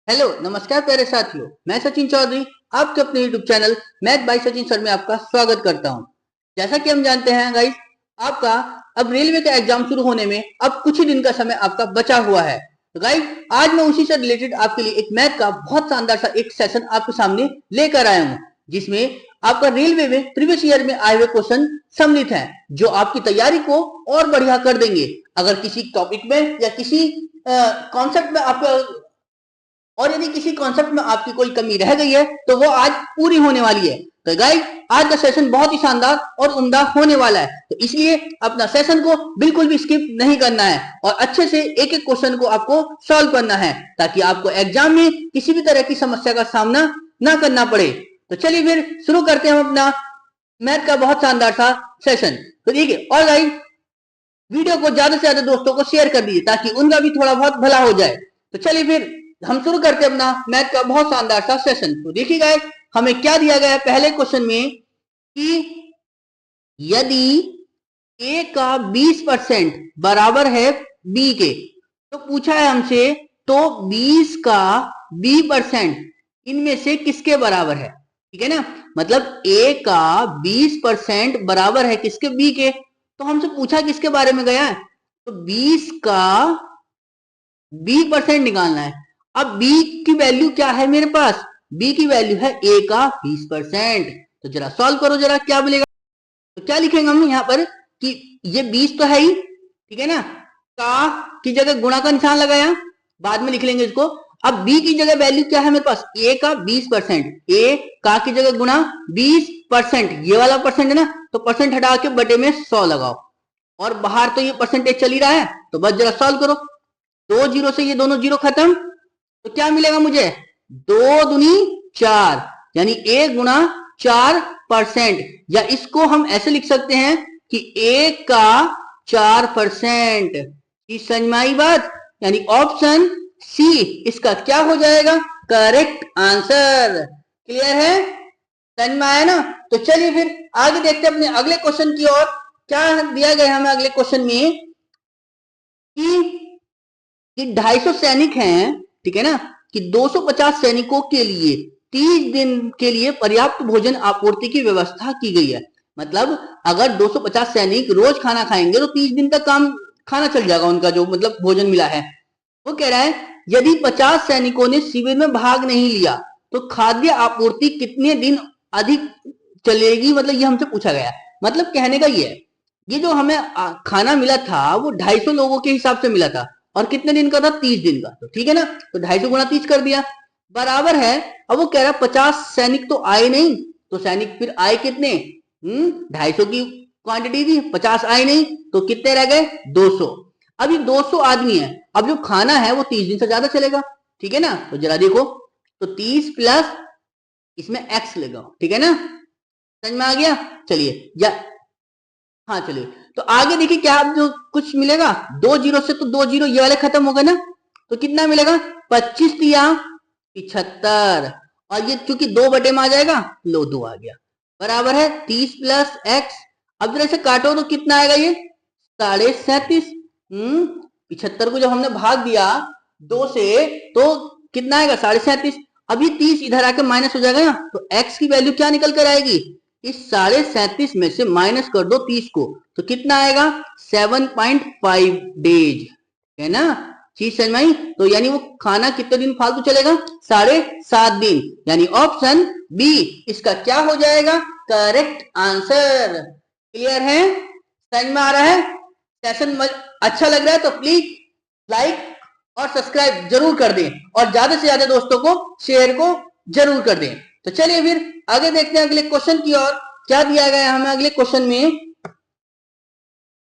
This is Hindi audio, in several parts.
हेलो नमस्कार प्यारे साथियों, मैं सचिन चौधरी आपके अपने YouTube channel math bye Sachin sir में आपका स्वागत करता हूं। जैसा कि हम जानते हैं गाइस, आपका अब रेलवे का एग्जाम शुरू होने में अब कुछ ही दिन का समय आपका बचा हुआ है। तो गाइस, आज मैं उसी से रिलेटेड आपके लिए एक मैथ का बहुत शानदार सा एक सेशन आपके सामने लेकर आया हूँ, जिसमें आपका रेलवे में प्रीवियस ईयर में आए हुए क्वेश्चन सम्मिलित हैं, जो आपकी तैयारी को और बढ़िया कर देंगे। अगर किसी टॉपिक में या किसी कॉन्सेप्ट में आपका और यदि किसी कॉन्सेप्ट में आपकी कोई कमी रह गई है तो वो आज पूरी होने वाली है। तो गाइस, आज का सेशन बहुत ही शानदार और उम्दा होने वाला है, तो इसलिए अपना सेशन को बिल्कुल भी स्किप नहीं करना है और अच्छे से एक एक क्वेश्चन को आपको सॉल्व करना है, ताकि आपको एग्जाम में किसी भी तरह की समस्या का सामना ना करना पड़े। तो चलिए फिर शुरू करते हैं हम अपना मैथ का बहुत शानदार सा सेशन। तो देखिए, और गाइस, वीडियो को ज्यादा से ज्यादा दोस्तों को शेयर कर दीजिए ताकि उनका भी थोड़ा बहुत भला हो जाए। तो चलिए फिर हम शुरू करते हैं अपना मैथ का बहुत शानदार सा सेशन। तो देखिए गाइस, हमें क्या दिया गया है पहले क्वेश्चन में कि यदि ए का 20% बराबर है बी के, तो पूछा है हमसे तो 20 का b% इनमें से किसके बराबर है। ठीक है ना, मतलब ए का 20% बराबर है किसके, बी के। तो हमसे पूछा किसके बारे में गया है, तो 20 का b% निकालना है। अब b की वैल्यू क्या है मेरे पास, b की वैल्यू है a का 20%। तो जरा सॉल्व करो, जरा क्या मिलेगा। तो क्या लिखेंगे हम यहाँ पर कि ये 20 तो है ही, ठीक है ना, का की जगह गुणा का निशान लगाया, बाद में लिख लेंगे इसको। अब b की जगह वैल्यू क्या है मेरे पास, a का 20%, a का की जगह गुणा 20%, ये वाला परसेंट है ना, तो परसेंट हटा के बटे में 100 लगाओ, और बाहर तो ये परसेंटेज चल ही रहा है, तो बस जरा सॉल्व करो। 2 जीरो से ये दोनों जीरो खत्म, तो क्या मिलेगा मुझे, 2 दूनी 4, यानी a गुणा 4%, या इसको हम ऐसे लिख सकते हैं कि a का 4%। इस समझ में आई बात, यानी ऑप्शन सी इसका क्या हो जाएगा, करेक्ट आंसर। क्लियर है, समझ में आया ना। तो चलिए फिर आगे देखते हैं अपने अगले क्वेश्चन की ओर। क्या दिया गया हमें अगले क्वेश्चन में कि 250 सैनिक हैं, ठीक है ना, कि 250 सैनिकों के लिए 30 दिन के लिए पर्याप्त भोजन आपूर्ति की व्यवस्था की गई है। मतलब अगर 250 सैनिक रोज खाना खाएंगे तो 30 दिन तक काम खाना चल जाएगा उनका, जो मतलब भोजन मिला है। वो कह रहा है यदि 50 सैनिकों ने शिविर में भाग नहीं लिया तो खाद्य आपूर्ति कितने दिन अधिक चलेगी, मतलब ये हमसे पूछा गया। मतलब कहने का ये है, ये जो हमें खाना मिला था वो 250 लोगों के हिसाब से मिला था, और कितने दिन का था, 30 दिन का। तो ठीक है ना, तो 250 गुणा 30 कर दिया, बराबर है। अब वो कह रहा है 50 सैनिक तो आए नहीं, तो सैनिक फिर आए कितने, 250 की क्वांटिटी थी, 50 आए नहीं, तो कितने रह गए, 200। अब ये 200 आदमी है, अब जो खाना है वो 30 दिन से ज्यादा चलेगा, ठीक है ना। तो जरा देखो, तो 30 प्लस इसमें x लगाओ, ठीक है ना, समझ में आ गया। चलिए या हाँ चलिए, तो आगे देखिए क्या जो कुछ मिलेगा, 2 जीरो से तो 2 जीरो ये वाले खत्म हो गए ना, तो कितना मिलेगा, 25 दिया 75, और ये चूंकि 2 बटे में आ जाएगा, लो 2 आ गया, बराबर है 30 प्लस एक्स। अब जरा इसे काटो तो कितना आएगा, ये 37.5। 75 को जब हमने भाग दिया 2 से तो कितना आएगा, 37.5। अब ये 30 इधर आके माइनस हो जाएगा ना, तो x की वैल्यू क्या निकल कर आएगी, इस 37.5 में से माइनस कर दो 30 को, तो कितना आएगा, 7.5 डेज, है ना। चीज समझ में आई। तो यानी वो खाना कितने दिन फालतू चलेगा, 7.5 दिन, यानी ऑप्शन बी इसका क्या हो जाएगा, करेक्ट आंसर। क्लियर है, समझ में आ रहा है, सेशन अच्छा लग रहा है तो प्लीज लाइक और सब्सक्राइब जरूर कर दें, और ज्यादा से ज्यादा दोस्तों को शेयर को जरूर कर दें। तो चलिए फिर आगे देखते हैं अगले क्वेश्चन की ओर। क्या दिया गया है हमें अगले क्वेश्चन में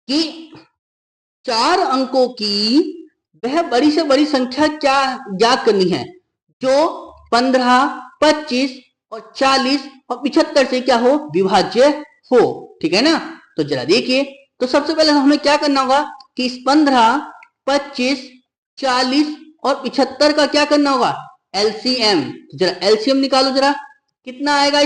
कि 4 अंकों की वह बड़ी से बड़ी संख्या क्या ज्ञात करनी है जो 15, 25 और 40 और 75 से क्या हो, विभाज्य हो, ठीक है ना। तो जरा देखिए, तो सबसे पहले हमें क्या करना होगा कि इस 15, 25, 40 और 75 का क्या करना होगा, एलसीएम। जरा एलसीएम निकालो, जरा कितना आएगा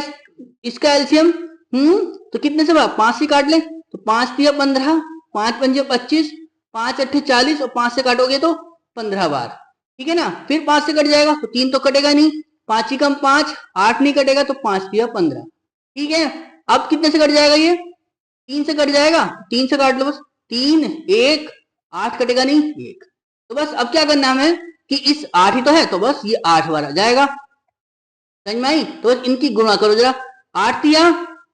इसका एलसीएम। तो कितने से 5 से काट ले, तो 5 दिया 15, 5 पंजे 25, 5 अट्ठे 40, और 5 से काटोगे तो 15 बार, ठीक है ना। फिर 5 से कट जाएगा तो 3 तो कटेगा नहीं, 5 ही कम 5, 8 नहीं कटेगा तो 5 दिया 15। ठीक है, अब कितने से कट जाएगा ये, 3 से कट जाएगा, 3 से काट लो बस, 3 1 8 कटेगा नहीं 1। तो बस अब क्या करना है कि इस 8 ही तो है तो बस ये 8 बार आ जाएगा, समझ में आई। तो बस इनकी गुणा करो जरा, 8 दिया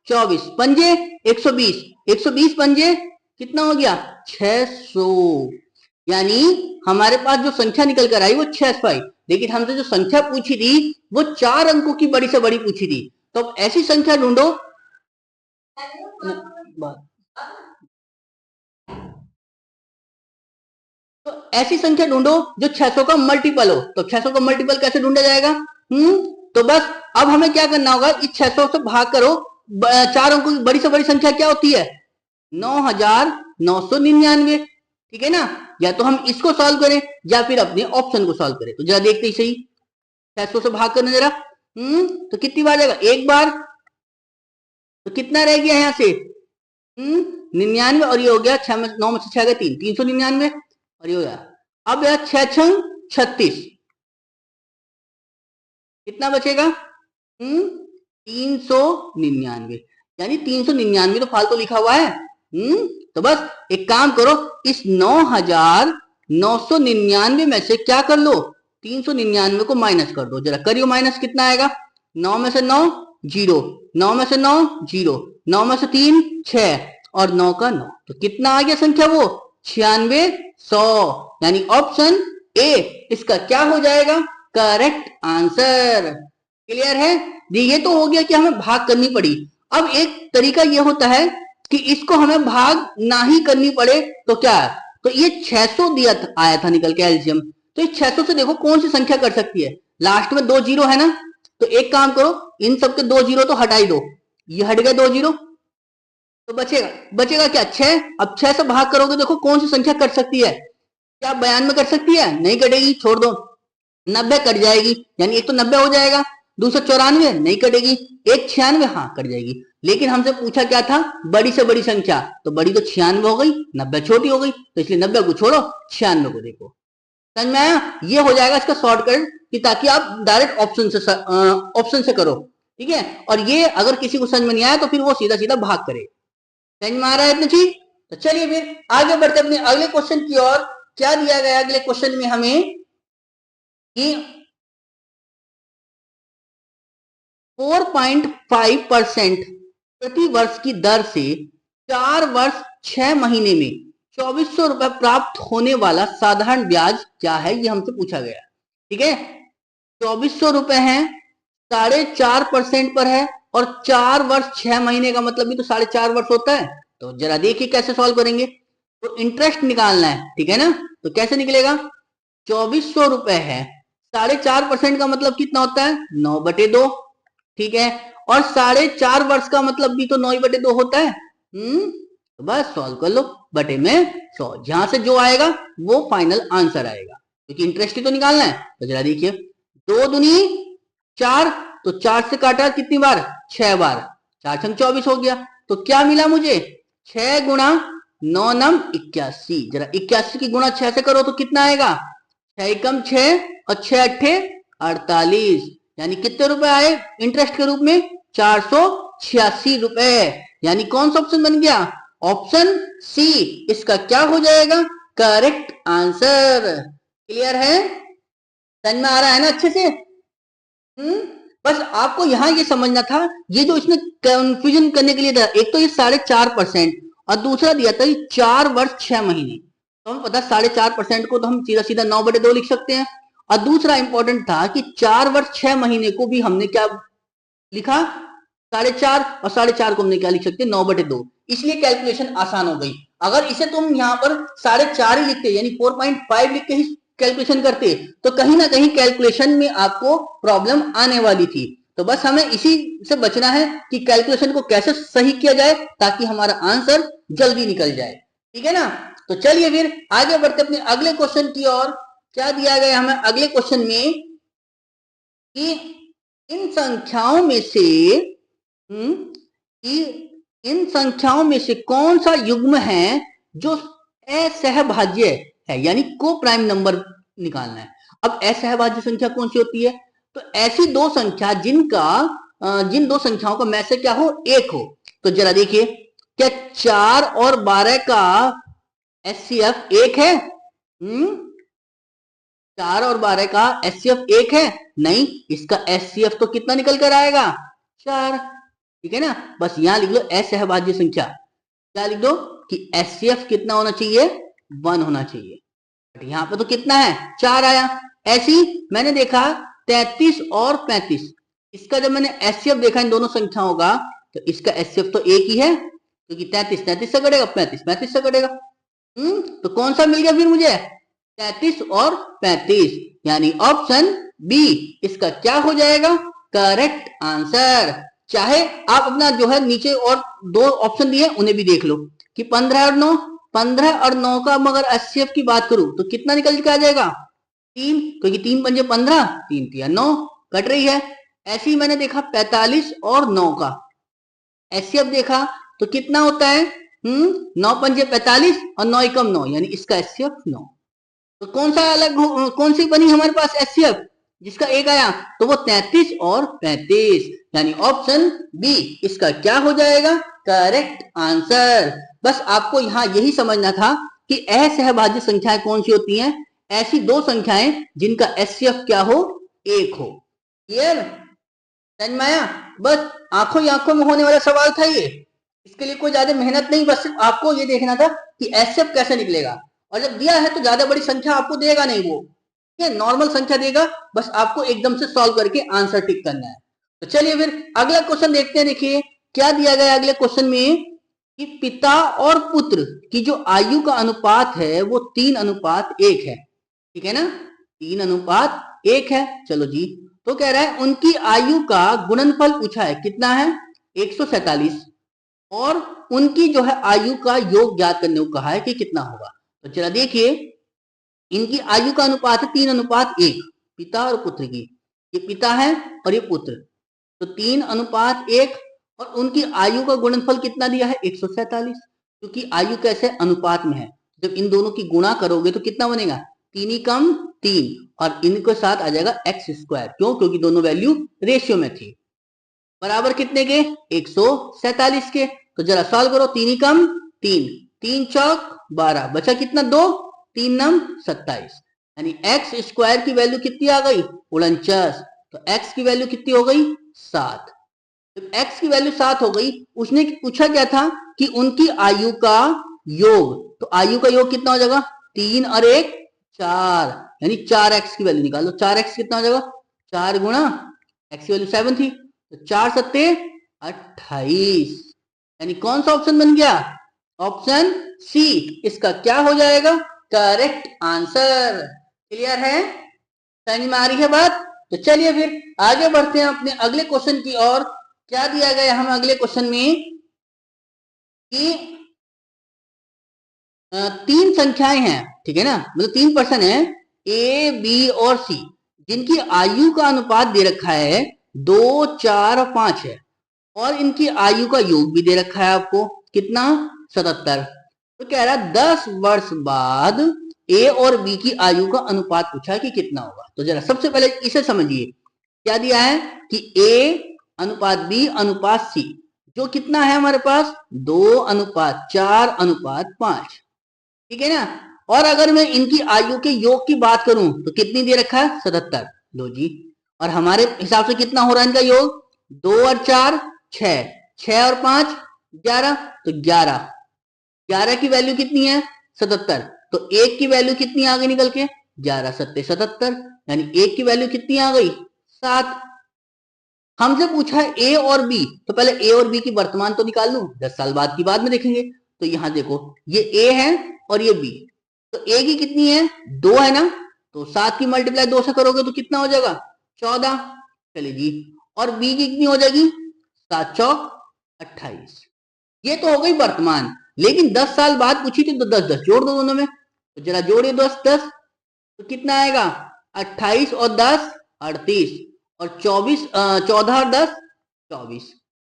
24 पंजे 120, 120 पंजे कितना हो गया 600। यानी हमारे पास जो संख्या निकल कर आई वो 600 आई, लेकिन हमसे जो संख्या पूछी थी वो 4 अंकों की बड़ी से बड़ी पूछी थी। तो अब ऐसी संख्या ढूंढो, तो ऐसी संख्या ढूंढो जो 600 का मल्टीपल हो। तो 600 का मल्टीपल कैसे ढूंढा जाएगा, तो बस अब हमें क्या करना होगा, इस 600 से भाग करो, 4 अंकों की बड़ी से बड़ी संख्या क्या होती है 9999। ठीक है ना, या तो हम इसको सॉल्व करें या फिर अपने ऑप्शन को सॉल्व करें। तो जरा देखते ही सही, 600 से भाग करना जरा, तो कितनी बार जाएगा, एक बार, तो कितना रह गया यहां से 99, और ये हो गया 6 में 9 में से 6 गए 3, 399, और ये हो गया। अब यह 6 छंग 36, कितना बचेगा 399, यानी 399 तो फालतू लिखा हुआ है। तो बस एक काम करो, इस 9999 में से क्या कर लो, 399 को माइनस कर दो, जरा करियो माइनस, कितना आएगा 9 में से 9 0, 9 में से 9 0, 9 में से 3 6 और 9 का 9, तो कितना आ गया संख्या वो 9600। यानी ऑप्शन ए इसका क्या हो जाएगा करेक्ट आंसर। क्लियर है, ये तो हो गया कि हमें भाग करनी पड़ी। अब एक तरीका ये होता है कि इसको हमें भाग ना ही करनी पड़े तो क्या है, तो ये 600 दिया था, आया था निकल के एलसीएम, तो इस 600 से देखो कौन सी संख्या कर सकती है, लास्ट में 2 जीरो है ना, तो एक काम करो इन सबके 2 जीरो तो हटाई दो, ये हट गए 2 जीरो, तो बचेगा बचेगा क्या 6। अब 6 से भाग करोगे देखो कौन सी संख्या कट सकती है, क्या 92 कट सकती है, नहीं कटेगी, छोड़ दो, 90 कट जाएगी, यानी एक तो 90 हो जाएगा, दूसरा 94 नहीं कटेगी, एक 96 हाँ कट जाएगी। लेकिन हमसे पूछा क्या था बड़ी से बड़ी संख्या, तो बड़ी तो 96 हो गई, 90 छोटी हो गई, तो इसलिए 90 को छोड़ो 96 को देखो, समझ में आया। ये हो जाएगा इसका शॉर्टकट कि ताकि आप डायरेक्ट ऑप्शन से करो, ठीक है। और ये अगर किसी को समझ में नहीं आया तो फिर वो सीधा सीधा भाग करे, समझ में आ रहा है इतनी चीज। तो चलिए फिर आगे बढ़ते अपने अगले क्वेश्चन की ओर। क्या दिया गया अगले क्वेश्चन में हमें कि 4.5% प्रति वर्ष की दर से 4 वर्ष 6 महीने में 2400 रुपए प्राप्त होने वाला साधारण ब्याज क्या है, ये हमसे पूछा गया। ठीक है, 2400 रुपए है, 4.5% पर है, और 4 वर्ष 6 महीने का मतलब भी तो 4.5 वर्ष होता है। तो जरा देखिए कैसे सॉल्व करेंगे, तो इंटरेस्ट निकालना है, ठीक है ना, तो कैसे निकलेगा 2400 रुपए है, 4.5% का मतलब कितना होता है 9/2, ठीक है, और 4.5 वर्ष का मतलब भी तो 9/2 होता है। तो बस सॉल्व कर लो, बटे में 100, जहां से जो आएगा वो फाइनल आंसर आएगा, क्योंकि इंटरेस्ट ही तो निकालना है। तो जरा देखिए 2 दूनी 4, तो 4 से काटा कितनी बार 6 बार, 4 छंग 24 हो गया, तो क्या मिला मुझे 6 गुणा 9 नम 81, जरा 81 की गुणा 6 से करो तो कितना आएगा 6 एकम 6 और 6 अट्ठे 48, यानी कितने रुपए आए इंटरेस्ट के रूप में 486 रुपए। यानी कौन सा ऑप्शन बन गया ऑप्शन सी इसका क्या हो जाएगा करेक्ट आंसर। क्लियर है, समझ में आ रहा है ना अच्छे से। बस आपको यहां ये समझना था, ये जो इसने कंफ्यूजन करने के लिए था, एक तो ये 4.5% और दूसरा दिया था 4 वर्ष 6 महीने, तो हमें पता 4.5% को तो हम सीधा सीधा 9/2 लिख सकते हैं, और दूसरा इंपॉर्टेंट था कि 4 वर्ष 6 महीने को भी हमने क्या लिखा 4.5, और 4.5 को हमने क्या लिख सकते 9/2, इसलिए कैलकुलेशन आसान हो गई। अगर इसे तुम यहाँ पर 4.5 ही लिखते, यानी 4.5 लिख के ही कैलकुलेशन करते, तो कहीं ना कहीं कैलकुलेशन में आपको प्रॉब्लम आने वाली थी। तो बस हमें इसी से बचना है कि कैलकुलेशन को कैसे सही किया जाए ताकि हमारा आंसर जल्दी निकल जाए, ठीक है ना। तो चलिए फिर आगे बढ़ते अपने अगले क्वेश्चन की ओर। क्या दिया गया हमें अगले क्वेश्चन में कि इन संख्याओं में से इन संख्याओं में से कौन सा युग्म है जो असहभाज्य है, यानी को प्राइम नंबर निकालना है। अब असहभाज्य संख्या कौन सी होती है? तो ऐसी दो संख्या जिन दो संख्याओं का में से क्या हो, एक हो। तो जरा देखिए, क्या 4 और 12 का एचसीएफ एक है? 4 और 12 का एचसीएफ एक है? नहीं, इसका एचसीएफ तो कितना निकल कर आएगा? 4। ठीक है ना, बस यहां लिख लो असहभाज्य संख्या। क्या लिख दो कि एचसीएफ कितना होना चाहिए? 1 होना चाहिए। यहाँ पे तो कितना है? 4 आया। ऐसी मैंने देखा 33 और 35, इसका जब मैंने एचसीएफ देखा इन दोनों संख्याओं का, तो इसका एचसीएफ तो एक ही है, क्योंकि 33 33 से कटेगा, 35 35 से कटेगा। तो कौन सा मिल गया फिर मुझे? 33 और 35, यानी ऑप्शन बी इसका क्या हो जाएगा? Correct answer. चाहे आप अपना जो है नीचे और दो ऑप्शन दिए उन्हें भी देख लो कि 15 और 9, 15 और 9 का मगर एचसीएफ की बात करूं तो कितना निकल के आ जाएगा? 3, क्योंकि 3 पंजे 15, 3 तिया 9, कट रही है। ऐसे ही मैंने देखा 45 और 9 का एचसीएफ देखा तो कितना होता है? 9 पंजे 45 और 9 एकम 9, यानी इसका एचसीएफ 9। तो कौन सा अलग कौन सी बनी हमारे पास एचसीएफ जिसका एक आया? तो वो 33 और 35, यानी ऑप्शन बी इसका क्या हो जाएगा? Correct answer. बस आपको यहां यही समझना था कि असहभाज्य संख्याएं कौन सी होती हैं? ऐसी दो संख्याएं जिनका एचसीएफ क्या हो? एक हो। क्लियर? समझ में आया? बस आंखों ही आंखों में होने वाला सवाल था ये, इसके लिए कोई ज्यादा मेहनत नहीं, बस सिर्फ आपको ये देखना था कि एचसीएफ कैसे निकलेगा। और जब दिया है तो ज्यादा बड़ी संख्या आपको देगा नहीं, वो नॉर्मल संख्या देगा, बस आपको एकदम से सॉल्व करके आंसर टिक करना है। तो चलिए फिर अगला क्वेश्चन देखते हैं। देखिए क्या दिया गया अगले क्वेश्चन में कि पिता और पुत्र की जो आयु का अनुपात है वो 3:1 है। ठीक है ना, 3:1 है। चलो जी, तो कह रहा है उनकी आयु का गुणनफल पूछा है, कितना है? 147, और उनकी जो है आयु का योग ज्ञात करने को कहा है कि कितना होगा। तो चला देखिए, इनकी आयु का अनुपात है 3:1, पिता और पुत्र की। ये पिता है और ये पुत्र, तो 3:1, और उनकी आयु का गुणनफल कितना दिया है? 147, क्योंकि आयु कैसे अनुपात में है, जब इन दोनों की गुणा करोगे तो कितना बनेगा? 3 कम 3, और इनके साथ आ जाएगा x²। क्यों? क्योंकि दोनों वैल्यू रेशियो में थी। बराबर कितने के? 147 के। तो जरा सॉल्व करो, 3 कम 3, 3 चौक 12, बचा कितना? 2, 3 नम 27, यानी x² की वैल्यू कितनी आ गई? 49। तो x की वैल्यू कितनी हो गई? 7। जब x की वैल्यू 7 हो गई, उसने पूछा क्या था कि उनकी आयु का योग, तो आयु का योग कितना हो जाएगा? 3 और 1 4, यानी 4x की वैल्यू निकालो। 4x कितना हो जाएगा? 4 गुणा x की वैल्यू 7 थी, तो 4 सत्ते 28, यानी कौन सा ऑप्शन बन गया? ऑप्शन सी इसका क्या हो जाएगा? Correct answer. क्लियर है? समझ में आ रही है बात? तो चलिए फिर आगे बढ़ते हैं अपने अगले क्वेश्चन की ओर। क्या दिया गया हमें अगले क्वेश्चन में कि 3 संख्याएं हैं, ठीक है ना, मतलब 3 पर्सन है, ए बी और सी, जिनकी आयु का अनुपात दे रखा है 2 4 और 5 है, और इनकी आयु का योग भी दे रखा है आपको, कितना? 77। तो कह रहा है 10 वर्ष बाद ए और बी की आयु का अनुपात पूछा है कि कितना होगा। तो जरा सबसे पहले इसे समझिए, क्या दिया है कि ए अनुपात बी अनुपात सी, जो कितना है हमारे पास? 2:4:5, ठीक है ना। और अगर मैं इनकी आयु के योग की बात करूं तो कितनी दे रखा है? 77। लो जी, और हमारे हिसाब से कितना हो रहा है इनका योग? 2 और 4 6, 6 और 5 11, तो 11 की वैल्यू कितनी है? 77। तो एक की वैल्यू कितनी आ गई निकल के? 11 सत्ते 77, यानी एक की वैल्यू कितनी आ गई? 7। हमसे पूछा है ए और बी, तो पहले ए और बी की वर्तमान तो निकाल लूं, 10 साल बाद की बाद में देखेंगे। तो यहां देखो, ये ए है और ये बी, तो ए की कितनी है? 2 है ना, तो 7 की मल्टीप्लाई 2 से करोगे तो कितना हो जाएगा? 14। चलिए जी, और बी की कितनी हो जाएगी? 7 चौक 28। ये तो हो गई वर्तमान, लेकिन 10 साल बाद पूछी थी तो 10 10 जोड़ दो दोनों में, तो जरा जोड़िए 10 10, तो कितना आएगा? 28 और 10 38, और 24 14 और 10 24।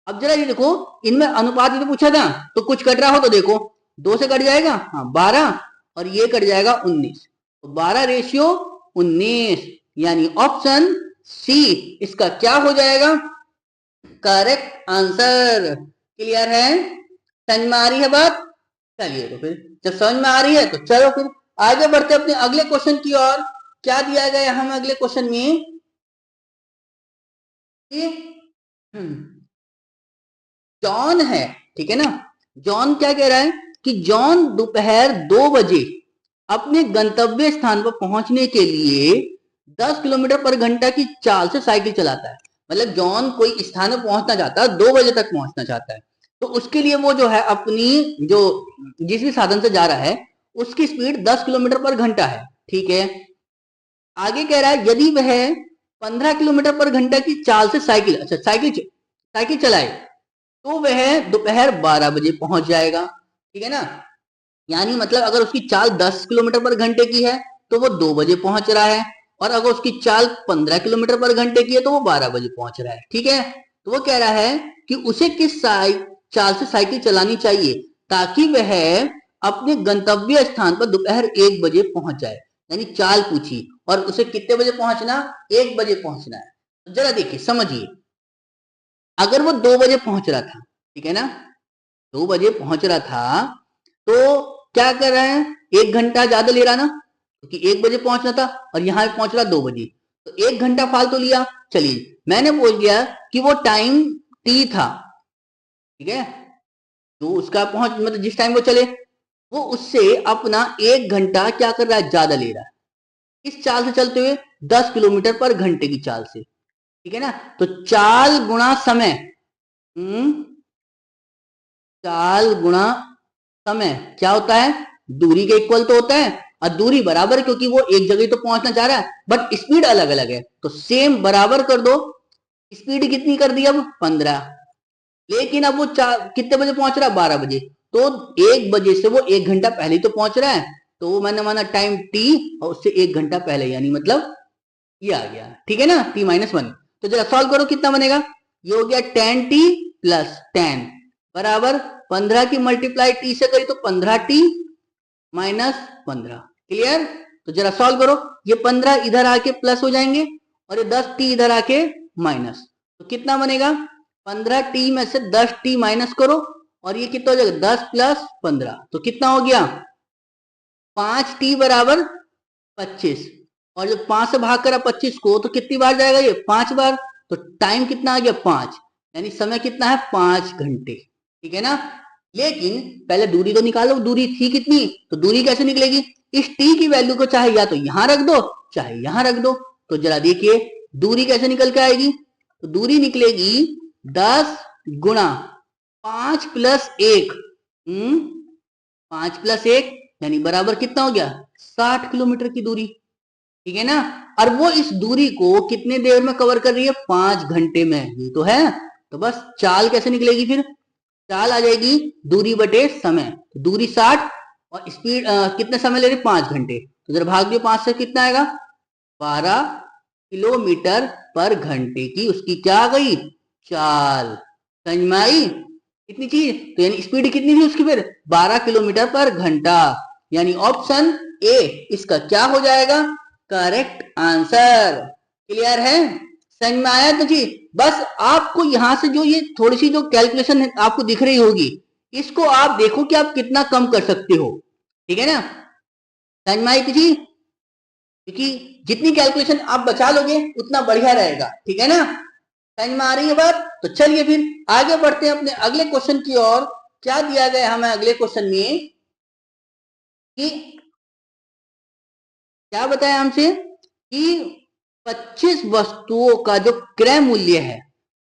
अब जरा ये देखो, इनमें अनुपात ही तो पूछा था, तो कुछ कट रहा हो तो देखो, 2 से कट जाएगा, हाँ 12, और ये कट जाएगा 19, तो 12 रेशियो 19, यानी ऑप्शन सी इसका क्या हो जाएगा करेक्ट आंसर। क्लियर है, समझ में आ रही है बात? चलिए तो फिर जब समझ में आ रही है तो चलो फिर आगे बढ़ते अपने अगले क्वेश्चन की ओर। क्या दिया गया हम अगले क्वेश्चन में? जॉन है, ठीक है ना। जॉन क्या कह रहा है कि जॉन दोपहर 2 बजे अपने गंतव्य स्थान पर पहुंचने के लिए 10 किलोमीटर पर घंटा की चाल से साइकिल चलाता है। मतलब जॉन कोई स्थान पर पहुंचना चाहता है, 2 बजे तक पहुंचना चाहता है, तो उसके लिए वो जो है अपनी जो जिस भी साधन से जा रहा है उसकी स्पीड 10 किलोमीटर पर घंटा है, ठीक है। आगे कह रहा है यदि वह 15 किलोमीटर पर घंटा की चाल से साइकिल चलाए तो वह दोपहर 12 बजे पहुंच जाएगा, ठीक है ना। यानी मतलब अगर उसकी चाल 10 किलोमीटर पर घंटे की है तो वो 2 बजे पहुंच रहा है, और अगर उसकी चाल 15 किलोमीटर पर घंटे की है तो वो 12 बजे पहुंच रहा है, ठीक है। तो वो कह रहा है कि उसे किस चाल से साइकिल चलानी चाहिए ताकि वह अपने गंतव्य स्थान पर दोपहर 1 बजे पहुंच जाए। यानी चाल पूछी और उसे कितने बजे पहुंचना, 1 बजे पहुंचना है। तो जरा देखिए समझिए, अगर वो 2 बजे पहुंच रहा था, ठीक है ना, 2 बजे पहुंच रहा था, तो क्या कर रहा है, 1 घंटा ज्यादा ले रहा ना, क्योंकि 1 बजे पहुंचना था और यहां पहुंच रहा 2 बजे, तो 1 घंटा फालतू लिया। चलिए मैंने बोल दिया कि वो टाइम टी था, ठीक है। तो उसका पहुंच मतलब जिस टाइम वो चले वो उससे अपना 1 घंटा क्या कर रहा है, ज्यादा ले रहा है, इस चाल से चलते हुए 10 किलोमीटर पर घंटे की चाल से, ठीक है ना। तो चाल गुणा समय, चाल गुणा समय क्या होता है, दूरी के इक्वल तो होता है, और दूरी बराबर क्योंकि वो एक जगह तो पहुंचना चाह रहा है बट स्पीड अलग अलग है, तो सेम बराबर कर दो। स्पीड कितनी कर दी अब 15, लेकिन अब वो कितने बजे पहुंच रहा है, 12 बजे, तो 1 बजे से वो 1 घंटा पहले तो पहुंच रहा है, तो वो मैंने माना टाइम टी और उससे 1 घंटा पहले, यानी मतलब ये आ गया, ठीक है ना, t-1। तो जरा सॉल्व करो कितना बनेगा, ये हो गया 10t प्लस 10 बराबर 15 की मल्टीप्लाई टी से करी तो 15t माइनस 15। क्लियर? तो जरा सॉल्व करो, ये 15 इधर आके प्लस हो जाएंगे और ये 10t इधर आके माइनस, तो कितना बनेगा, 15t में से 10t माइनस करो और ये कितना हो जाएगा 10 प्लस 15, तो कितना हो गया 5t बराबर 25, और जब 5 से भाग करा 25 को तो कितनी बार जाएगा ये 5 बार, तो टाइम कितना आ गया 5, यानी समय कितना है 5 घंटे, ठीक है ना। लेकिन पहले दूरी तो निकालो, दूरी थी कितनी, तो दूरी कैसे निकलेगी, इस t की वैल्यू को चाहे या तो यहां रख दो चाहे यहां रख दो, तो जरा देखिए दूरी कैसे निकल के आएगी, तो दूरी निकलेगी 10 गुणा 5 प्लस 1, 5 प्लस 1 यानी बराबर कितना हो गया 60 किलोमीटर की दूरी, ठीक है ना। और वो इस दूरी को कितने देर में कवर कर रही है, 5 घंटे में, ये तो है। तो बस चाल कैसे निकलेगी, फिर चाल आ जाएगी दूरी बटे समय, तो दूरी 60 और स्पीड कितने समय ले रही 5 घंटे, तो जरा भाग दियो 5 से कितना आएगा 12 किलोमीटर पर घंटे की उसकी क्या आ गई चाल, समझ में आई इतनी चीज। तो यानी स्पीड कितनी थी उसकी, फिर 12 किलोमीटर पर घंटा, यानी ऑप्शन ए इसका क्या हो जाएगा करेक्ट आंसर। क्लियर है, समझ में आया तो जी। बस आपको यहां से जो ये थोड़ी सी जो कैलकुलेशन आपको दिख रही होगी, इसको आप देखो कि आप कितना कम कर सकते हो, ठीक है ना, समझ में आई तो जी, क्योंकि जितनी कैलकुलेशन आप बचा लोगे उतना बढ़िया रहेगा, ठीक है ना, समझ में आ रही है बात। तो चलिए फिर आगे बढ़ते हैं अपने अगले क्वेश्चन की ओर। क्या दिया गया हमें अगले क्वेश्चन में कि क्या बताया हमसे कि 25 वस्तुओं का जो क्रय मूल्य है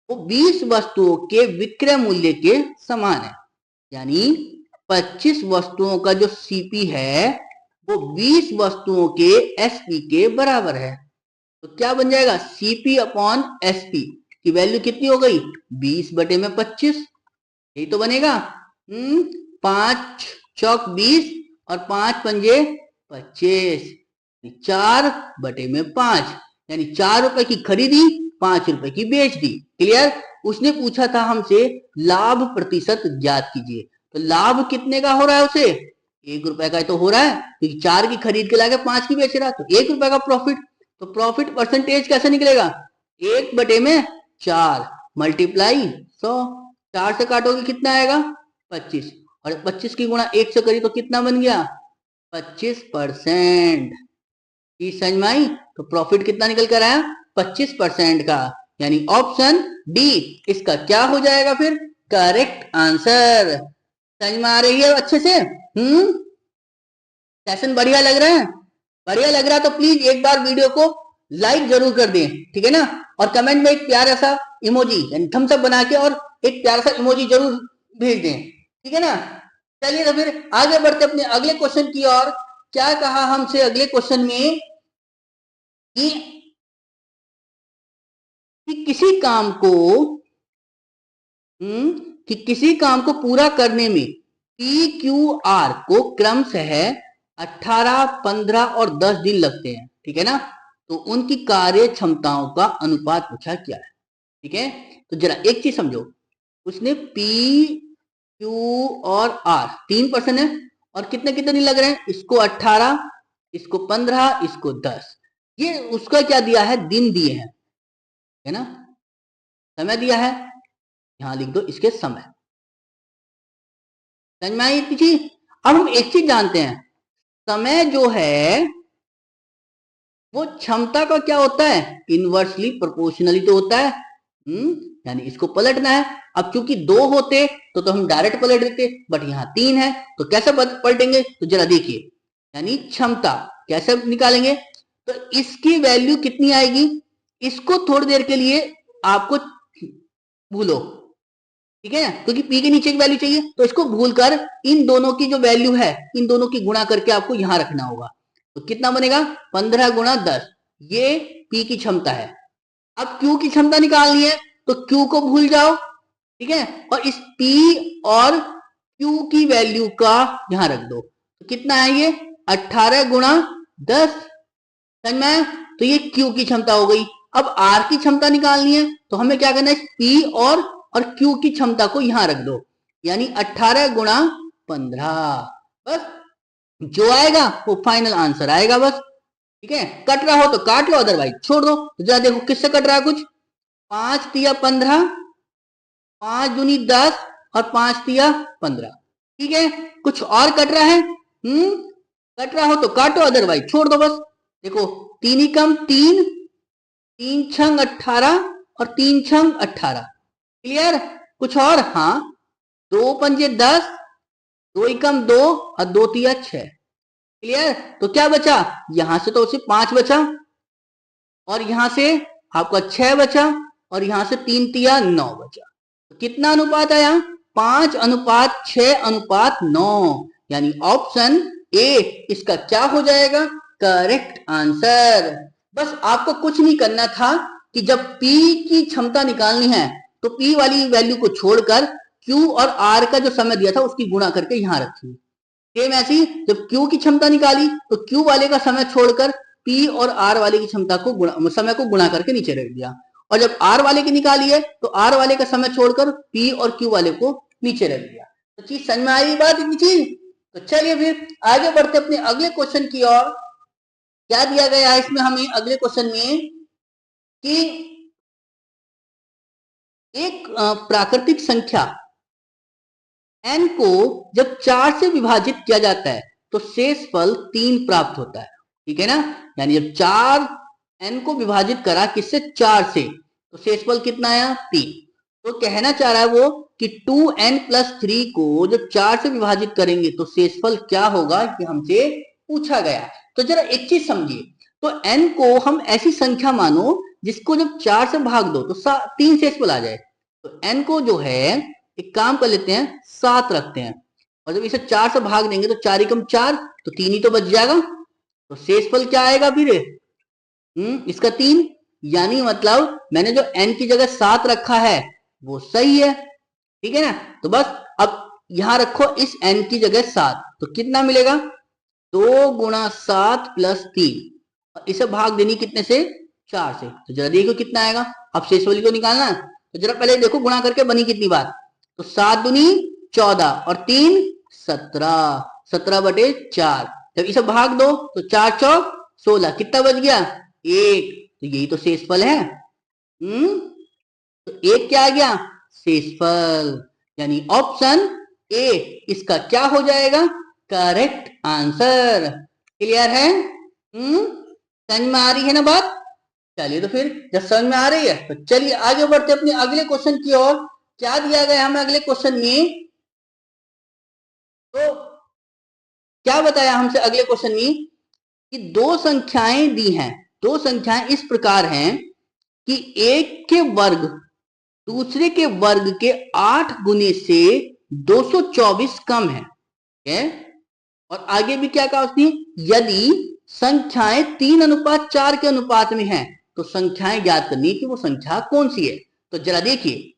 वो 20 वस्तुओं के विक्रय मूल्य के समान है, यानी 25 वस्तुओं का जो सीपी है वो 20 वस्तुओं के एसपी के बराबर है। तो क्या बन जाएगा सीपी अपॉन एसपी की वैल्यू कितनी हो गई 20 बटे में 25, यही तो बनेगा। 5 चौक 20 और 5 पंजे 25, 4 बटे में 5, यानी 4 रुपए की खरीदी 5 रुपए की बेच दी। क्लियर? उसने पूछा था हमसे लाभ प्रतिशत ज्ञात कीजिए, तो लाभ कितने का हो रहा है उसे ₹1 का तो हो रहा है, क्योंकि 4 की खरीद के लाके 5 की बेच रहा है, तो ₹1 का प्रॉफिट। तो प्रॉफिट परसेंटेज कैसे निकलेगा? 1/4 मल्टीप्लाई 100, 4 से काटोगे कितना आएगा? 25, और 25 की गुणा 1 से करी तो कितना बन गया? 25%। समझ में आई? तो प्रॉफिट कितना निकल कर आया? 25% का, यानी ऑप्शन डी इसका क्या हो जाएगा फिर? Correct answer. समझ में आ रही है अच्छे से? सेशन बढ़िया लग रहा है? बढ़िया लग रहा है तो प्लीज एक बार वीडियो को लाइक जरूर कर दें, ठीक है ना? और कमेंट में एक प्यारा सा इमोजी यानी थम्स अप बना के और एक प्यारा सा इमोजी जरूर भेज दें, ठीक है ना? चलिए तो फिर आगे बढ़ते अपने अगले क्वेश्चन की ओर। क्या कहा हमसे अगले क्वेश्चन में कि किसी काम को किसी काम को पूरा करने में पी क्यू आर को क्रमशः 18, 15 और 10 दिन लगते हैं, ठीक है ना? तो उनकी कार्य क्षमताओं का अनुपात पूछा क्या है, ठीक है? तो जरा एक चीज समझो, उसने पी क्यू और आर 3% है, और कितने कितने दिन लग रहे हैं? इसको 18, इसको 15, इसको 10। ये उसका क्या दिया है? दिन दिए हैं, है ना? समय दिया है, यहां लिख दो इसके समय। समझ में आई इतनी चीज? अब हम एक चीज जानते हैं, समय जो है वो क्षमता का क्या होता है? इनवर्सली प्रोपोर्शनली तो होता है। यानी इसको पलटना है। अब क्योंकि 2 होते तो हम डायरेक्ट पलट देते, बट यहाँ 3 है तो कैसे पलटेंगे? तो जरा देखिए, यानी क्षमता कैसे निकालेंगे? तो इसकी वैल्यू कितनी आएगी? इसको थोड़ी देर के लिए आपको भूलो, ठीक है? क्योंकि पी के नीचे की वैल्यू चाहिए, तो इसको भूलकर इन दोनों की जो वैल्यू है इन दोनों की गुणा करके आपको यहां रखना होगा। तो कितना बनेगा? 15 गुणा 10, ये पी की क्षमता है। अब क्यू की क्षमता निकालनी है, तो क्यू को भूल जाओ, ठीक है? और इस पी और क्यू की वैल्यू का यहां रख दो, तो कितना है ये? 18 गुणा 10। समझ में? तो ये क्यू की क्षमता हो गई। अब आर की क्षमता निकालनी है, तो हमें क्या करना है? पी और क्यू की क्षमता को यहां रख दो, यानी 18 गुणा 15। बस जो आएगा वो फाइनल आंसर आएगा, बस, ठीक है? कट रहा हो तो काट लो, अदरवाइज छोड़ दो। तो जरा देखो किससे कट रहा है कुछ? 5 तिया 15, 5 दूनी 10 और 5 तिया 15, ठीक है? कुछ और कट रहा है? कट रहा हो तो काटो, अदरवाइज छोड़ दो, बस। देखो 3 ही कम 3, 3 छंग 18 और 3 छंग 18, क्लियर? कुछ और? हाँ, 2 पंजे 10, 2 एकम 2 और 2 तिया 6, क्लियर? तो क्या बचा? यहां से तो सिर्फ 5 बचा, और यहां से आपका 6 बचा, और यहां से 3 तिया 9 बचा। तो कितना अनुपात आया? 5:6:9, यानी ऑप्शन ए इसका क्या हो जाएगा? Correct answer. बस आपको कुछ नहीं करना था कि जब P की क्षमता निकालनी है तो P वाली वैल्यू को छोड़कर Q और R का जो समय दिया था उसकी गुणा करके यहां रखी। सेम ऐसी जब Q की क्षमता निकाली तो Q वाले का समय छोड़कर P और R वाले की क्षमता को समय को गुणा करके नीचे रख दिया, और जब R वाले की निकाली है तो R वाले का समय छोड़कर P और Q वाले को नीचे रख दिया। तो चीज समझ में आई बात इतनी चीज? तो चलिए फिर आगे बढ़ते अपने अगले क्वेश्चन की ओर। क्या दिया गया है इसमें हमें अगले क्वेश्चन में कि एक प्राकृतिक संख्या n को जब 4 से विभाजित किया जाता है तो शेष फल 3 प्राप्त होता है, ठीक है ना? यानी जब 4 n को विभाजित करा किससे? 4 से, तो शेष फल कितना आया? 3। तो कहना चाह रहा है वो कि 2n+3 को जब 4 से विभाजित करेंगे तो शेषफल क्या होगा, कि हमसे पूछा गया। तो जरा एक चीज समझिए, तो n को हम ऐसी संख्या मानो जिसको जब 4 से भाग दो तो 3 शेषफल आ जाए। तो n को जो है एक काम कर लेते हैं, 7 रखते हैं, और जब इसे 4 से भाग देंगे तो 4 एकम 4, तो 3 ही तो बच जाएगा। तो शेषफल क्या आएगा फिर? इसका 3, यानी मतलब मैंने जो n की जगह 7 रखा है वो सही है, ठीक है ना? तो बस अब यहां रखो इस n की जगह 7, तो कितना मिलेगा? 2 गुणा 7 प्लस 3, और इसे भाग देनी कितने से? 4 से। तो जरा देखो कितना आएगा। अब शेषफल को निकालना है, तो जरा पहले देखो गुणा करके बनी कितनी बार। तो 7 दूनी 14 और 3 17, 17/4। जब इसे भाग दो तो 4 चौक 16, कितना बच गया 1। तो यही तो शेषफल है। तो एक क्या आ गया शेषफल, यानी ऑप्शन ए इसका क्या हो जाएगा करेक्ट आंसर। क्लियर है? समझ में आ रही है ना बात? चलिए तो फिर जब समझ में आ रही है तो चलिए आगे बढ़ते अपने अगले क्वेश्चन की ओर। क्या दिया गया हमें अगले क्वेश्चन में? तो क्या बताया हमसे अगले क्वेश्चन में कि दो संख्याएं दी हैं। दो संख्याएं इस प्रकार हैं कि एक के वर्ग दूसरे के वर्ग के 8 गुने से 224 कम है। और आगे भी क्या कहा उसने, यदि संख्याएं 3:4 के अनुपात में हैं तो संख्याएं ज्ञात करनी कि वो संख्या कौन सी है। तो जरा देखिए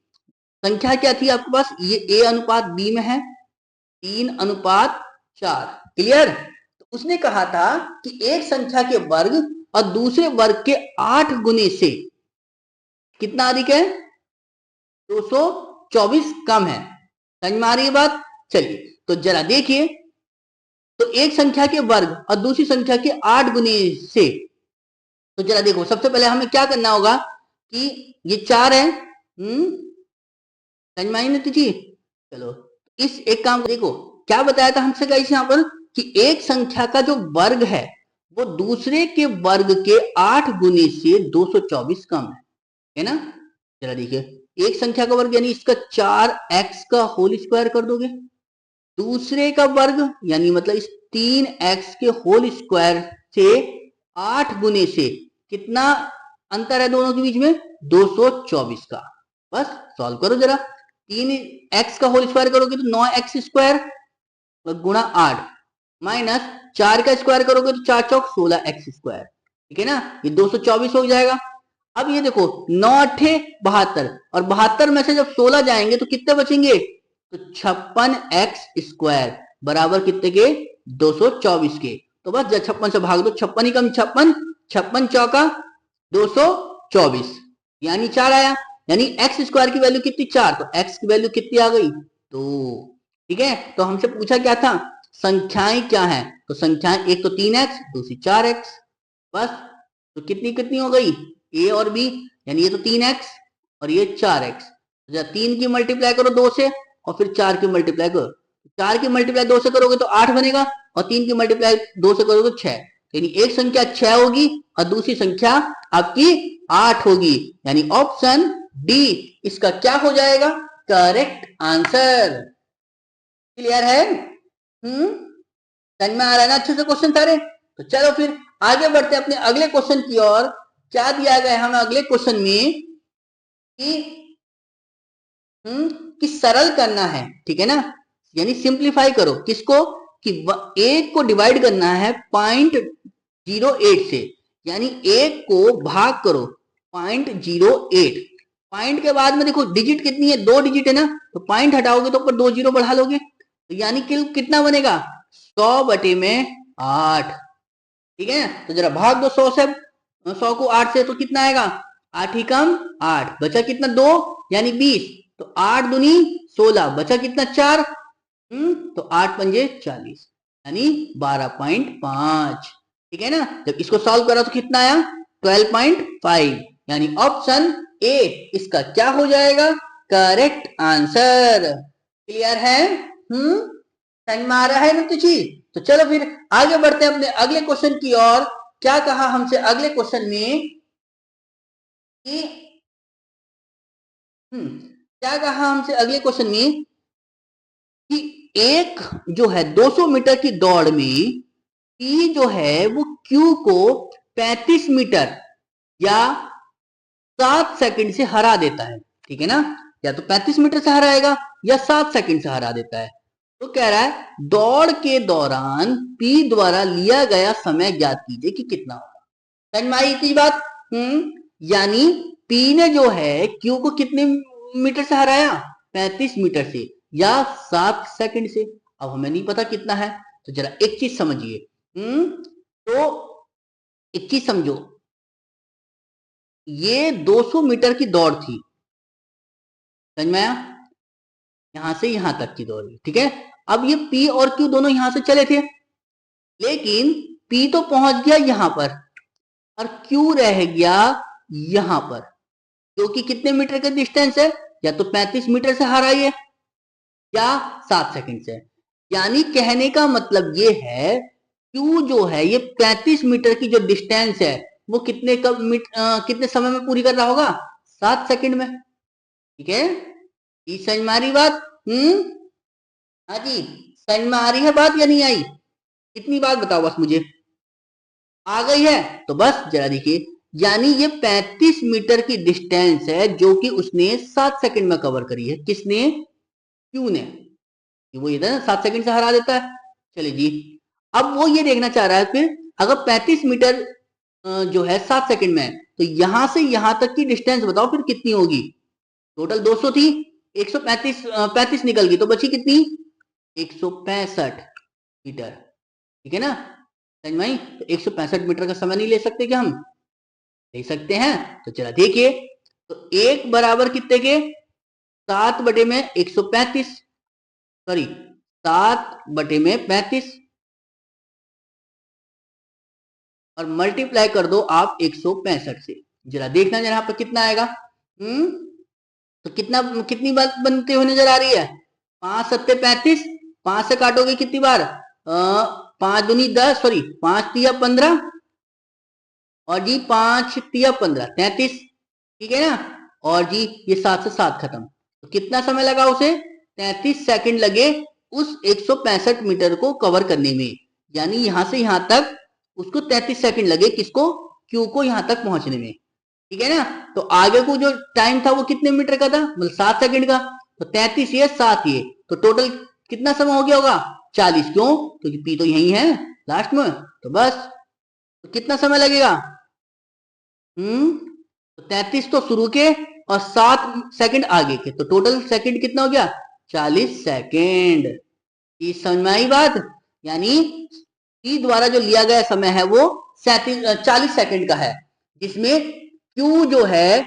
संख्या क्या थी आपके पास, ये ए अनुपात बी में है 3:4। क्लियर? तो उसने कहा था कि एक संख्या के वर्ग और दूसरे वर्ग के 8 गुने से कितना अधिक है 224 कम है। समझ में आ रही है बात? चलिए तो जरा देखिए, तो एक संख्या के वर्ग और दूसरी संख्या के 8 गुने से, तो जरा देखो सबसे पहले हमें क्या करना होगा कि ये 4 है। समझ में आई ना जी? चलो इस एक काम को देखो क्या बताया था हमसे गाइस यहाँ पर कि एक संख्या का जो वर्ग है वो दूसरे के वर्ग के 8 गुने से 224 कम है ना? जरा देखिए एक संख्या का वर्ग यानी इसका 4x का होल स्क्वायर कर दोगे, दूसरे का वर्ग यानी मतलब इस 3x के होल स्क्वायर से 8 गुने से कितना अंतर है दोनों के बीच में 224 का। बस सॉल्व करो जरा, 3x का होल स्क्वायर करोगे तो 9x स्क्वायर गुणा 8 माइनस 4 का स्क्वायर करोगे तो 4 चौक 16x स्क्वायर। ठीक है ना? ये 224 हो जाएगा। अब ये देखो 9 8 72 और 72 में से जब 16 जाएंगे तो कितने बचेंगे, तो 56x स्क्वायर बराबर कितने के 224 के। तो बस 56 से भाग दो, 56 ही कम 56, 56 चौका 224 यानी 4 आया, यानी x स्क्वायर की वैल्यू कितनी 4, तो x की वैल्यू कितनी आ गई 2। ठीक है? तो हमसे पूछा क्या था संख्याएं क्या है, तो संख्याएं एक तो 3x दूसरी 4x। बस तो कितनी कितनी हो गई a और b, यानी ये तो 3x और ये 4x। 3 की मल्टीप्लाई करो 2 से और फिर 4 की मल्टीप्लाई करो, 4 की मल्टीप्लाई 2 से करोगे तो 8 बनेगा और 3 की मल्टीप्लाई 2 से करोगे तो 6, यानी एक संख्या 6 होगी और दूसरी संख्या आपकी 8 होगी, यानी ऑप्शन डी इसका क्या हो जाएगा करेक्ट आंसर। क्लियर है? समझ में आ रहा है ना अच्छे से क्वेश्चन सारे? तो चलो फिर आगे बढ़ते हैं अपने अगले क्वेश्चन की ओर। क्या दिया गया है हमें अगले क्वेश्चन में कि सरल करना है। ठीक है ना? यानी सिंप्लीफाई करो किसको, कि एक को डिवाइड करना है 0.08 से, यानी एक को भाग करो 0.08। पॉइंट के बाद में देखो डिजिट कितनी है, 2 डिजिट है ना, तो पॉइंट हटाओगे तो ऊपर 2 जीरो बढ़ा लोगे, तो यानी कि कितना बनेगा 100/8। ठीक है? तो जरा भाग दो 100 से, 100 को 8 से, तो कितना आएगा 8 ही कम 8, बचा कितना 2 यानी 20, तो 8 दूनी 16, बचा कितना 4, तो 8 पंजे 40 यानी 12.5। ठीक है ना? जब इसको सॉल्व करा तो कितना आया 12.5, यानी ऑप्शन ए इसका क्या हो जाएगा करेक्ट आंसर। क्लियर है? समझ में आ रहा है ना तुझी? तो चलो फिर आगे बढ़ते हैं अपने अगले क्वेश्चन की ओर। क्या कहा हमसे अगले क्वेश्चन में कि क्या कहा हमसे अगले क्वेश्चन में कि एक जो है 200 मीटर की दौड़ में P जो है वो Q को 35 मीटर या 7 सेकंड से हरा देता है। ठीक है ना? या तो 35 मीटर से हराएगा या 7 सेकंड से हरा देता है। तो कह रहा है दौड़ के दौरान P द्वारा लिया गया समय ज्ञात कीजिए कि कितना होगा। समझ में आई इतनी बात? यानी P ने जो है Q को कितने मीटर से हराया 35 मीटर से या 7 सेकंड से। अब हमें नहीं पता कितना है, तो जरा एक चीज समझिए। तो एक चीज समझो, ये 200 मीटर की दौड़ थी, समझ में आया? यहां से यहां तक की दौड़। ठीक है? अब ये P और Q दोनों यहां से चले थे, लेकिन P तो पहुंच गया यहां पर और Q रह गया यहां पर, जो कि कितने मीटर का डिस्टेंस है, या तो 35 मीटर से हारा ये या 7 सेकंड से। यानी कहने का मतलब ये है Q जो है ये 35 मीटर की जो डिस्टेंस है वो कितने समय में पूरी कर रहा होगा, 7 सेकंड में। ठीक है, ये समझ में आ रही बात? हाँ जी, समझ में आ रही है बात या नहीं आई? इतनी बात बताओ बस मुझे, आ गई है तो बस जरा देखिए, यानी ये 35 मीटर की डिस्टेंस है जो कि उसने 7 सेकंड में कवर करी है। किसने? क्यू ने। वो ये था ना 7 सेकंड से हरा देता है। चलिए जी, अब वो ये देखना चाह रहा है फिर अगर 35 मीटर जो है 7 सेकंड में है तो यहां से यहां तक की डिस्टेंस बताओ फिर कितनी होगी। टोटल 200 थी, 135 35 निकल गई तो बची कितनी, 165 मीटर। ठीक है ना, समझ में आई? तो 165 मीटर का समय नहीं ले सकते क्या हम? ले सकते हैं। तो चला देखिए, तो एक बराबर कितने के, 7 बटे में 135, सॉरी 7 बटे में 35 और मल्टीप्लाई कर दो आप 165 से। जरा देखना जरा यहाँ पर कितना आएगा। तो कितनी बात बनते हुए नजर आ रही है, 5 सत्ते 35, 5 से काटोगे कितनी बार, 5 दूनी 10, सॉरी 5 तिया 15 और जी 5 तिया 15 33। ठीक है ना, और जी ये 7 से 7 खत्म, तो कितना समय लगा उसे, 33 सेकंड लगे उस 165 मीटर को कवर करने में। यानी यहां से यहां तक उसको 33 सेकंड लगे, किसको, क्यू को यहां तक पहुंचने में। ठीक है ना, तो आगे को जो टाइम था वो कितने मीटर का था, मतलब 7 सेकंड का। तो 33 ये 7 ये, तो टोटल कितना समय हो गया होगा, 40। क्यों, क्योंकि पी तो यही है लास्ट में। तो बस, तो कितना समय लगेगा, तो 33 तो शुरू के और 7 सेकंड आगे के, तो टोटल सेकंड कितना हो गया, 40 सेकंड। इस समझ में आई बात? यानी ई द्वारा जो लिया गया समय है वो 40 सेकंड का है, जिसमें क्यू जो है,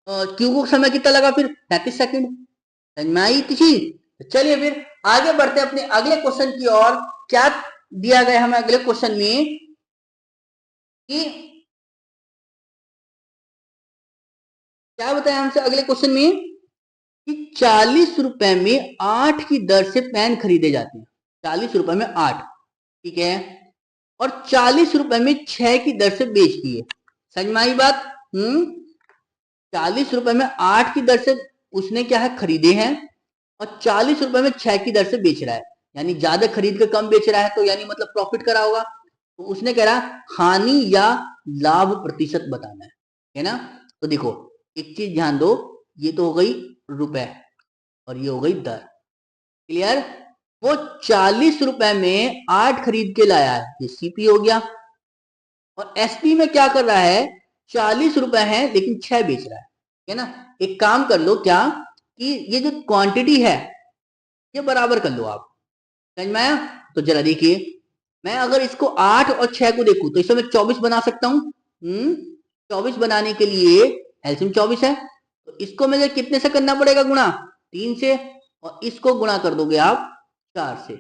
क्यू को समय कितना लगा फिर, 33 सेकंड। समझ में आई चीज? चलिए फिर आगे बढ़ते हैं अपने अगले क्वेश्चन की ओर। क्या दिया गया हमें अगले क्वेश्चन में कि क्या बताया हमसे अगले क्वेश्चन में कि 40 रुपए में 8 की दर से पेन खरीदे जाते हैं। 40 रुपए में 8, ठीक है, और 40 रुपए में 6 की दर से बेच दिए। समझ में आई बात? 40 रुपए में 8 की दर से उसने क्या है, खरीदे हैं, और 40 रुपए में 6 की दर से बेच रहा है। यानी ज्यादा खरीद कर कम बेच रहा है, तो यानी मतलब प्रॉफिट करा होगा। तो उसने कह रहा हानि या लाभ प्रतिशत बताना है ना। तो देखो एक चीज ध्यान दो, ये तो हो गई रुपए और ये हो गई दर, क्लियर। वो 40 रुपए में 8 खरीद के लाया है, ये सीपी हो गया, और एसपी में क्या कर रहा है, 40 रुपए है लेकिन 6 बेच रहा है ना। एक काम कर लो क्या, कि ये जो क्वांटिटी है ये बराबर कर लो आप। समझ में आया? तो जरा देखिए, मैं अगर इसको 8 और 6 को देखूं तो इसमें मैं 24 बना सकता हूं। 24 बनाने के लिए एलसीएम 24 है, तो इसको मुझे कितने से करना पड़ेगा गुणा, 3 से, और इसको गुणा कर दोगे आप 4 से,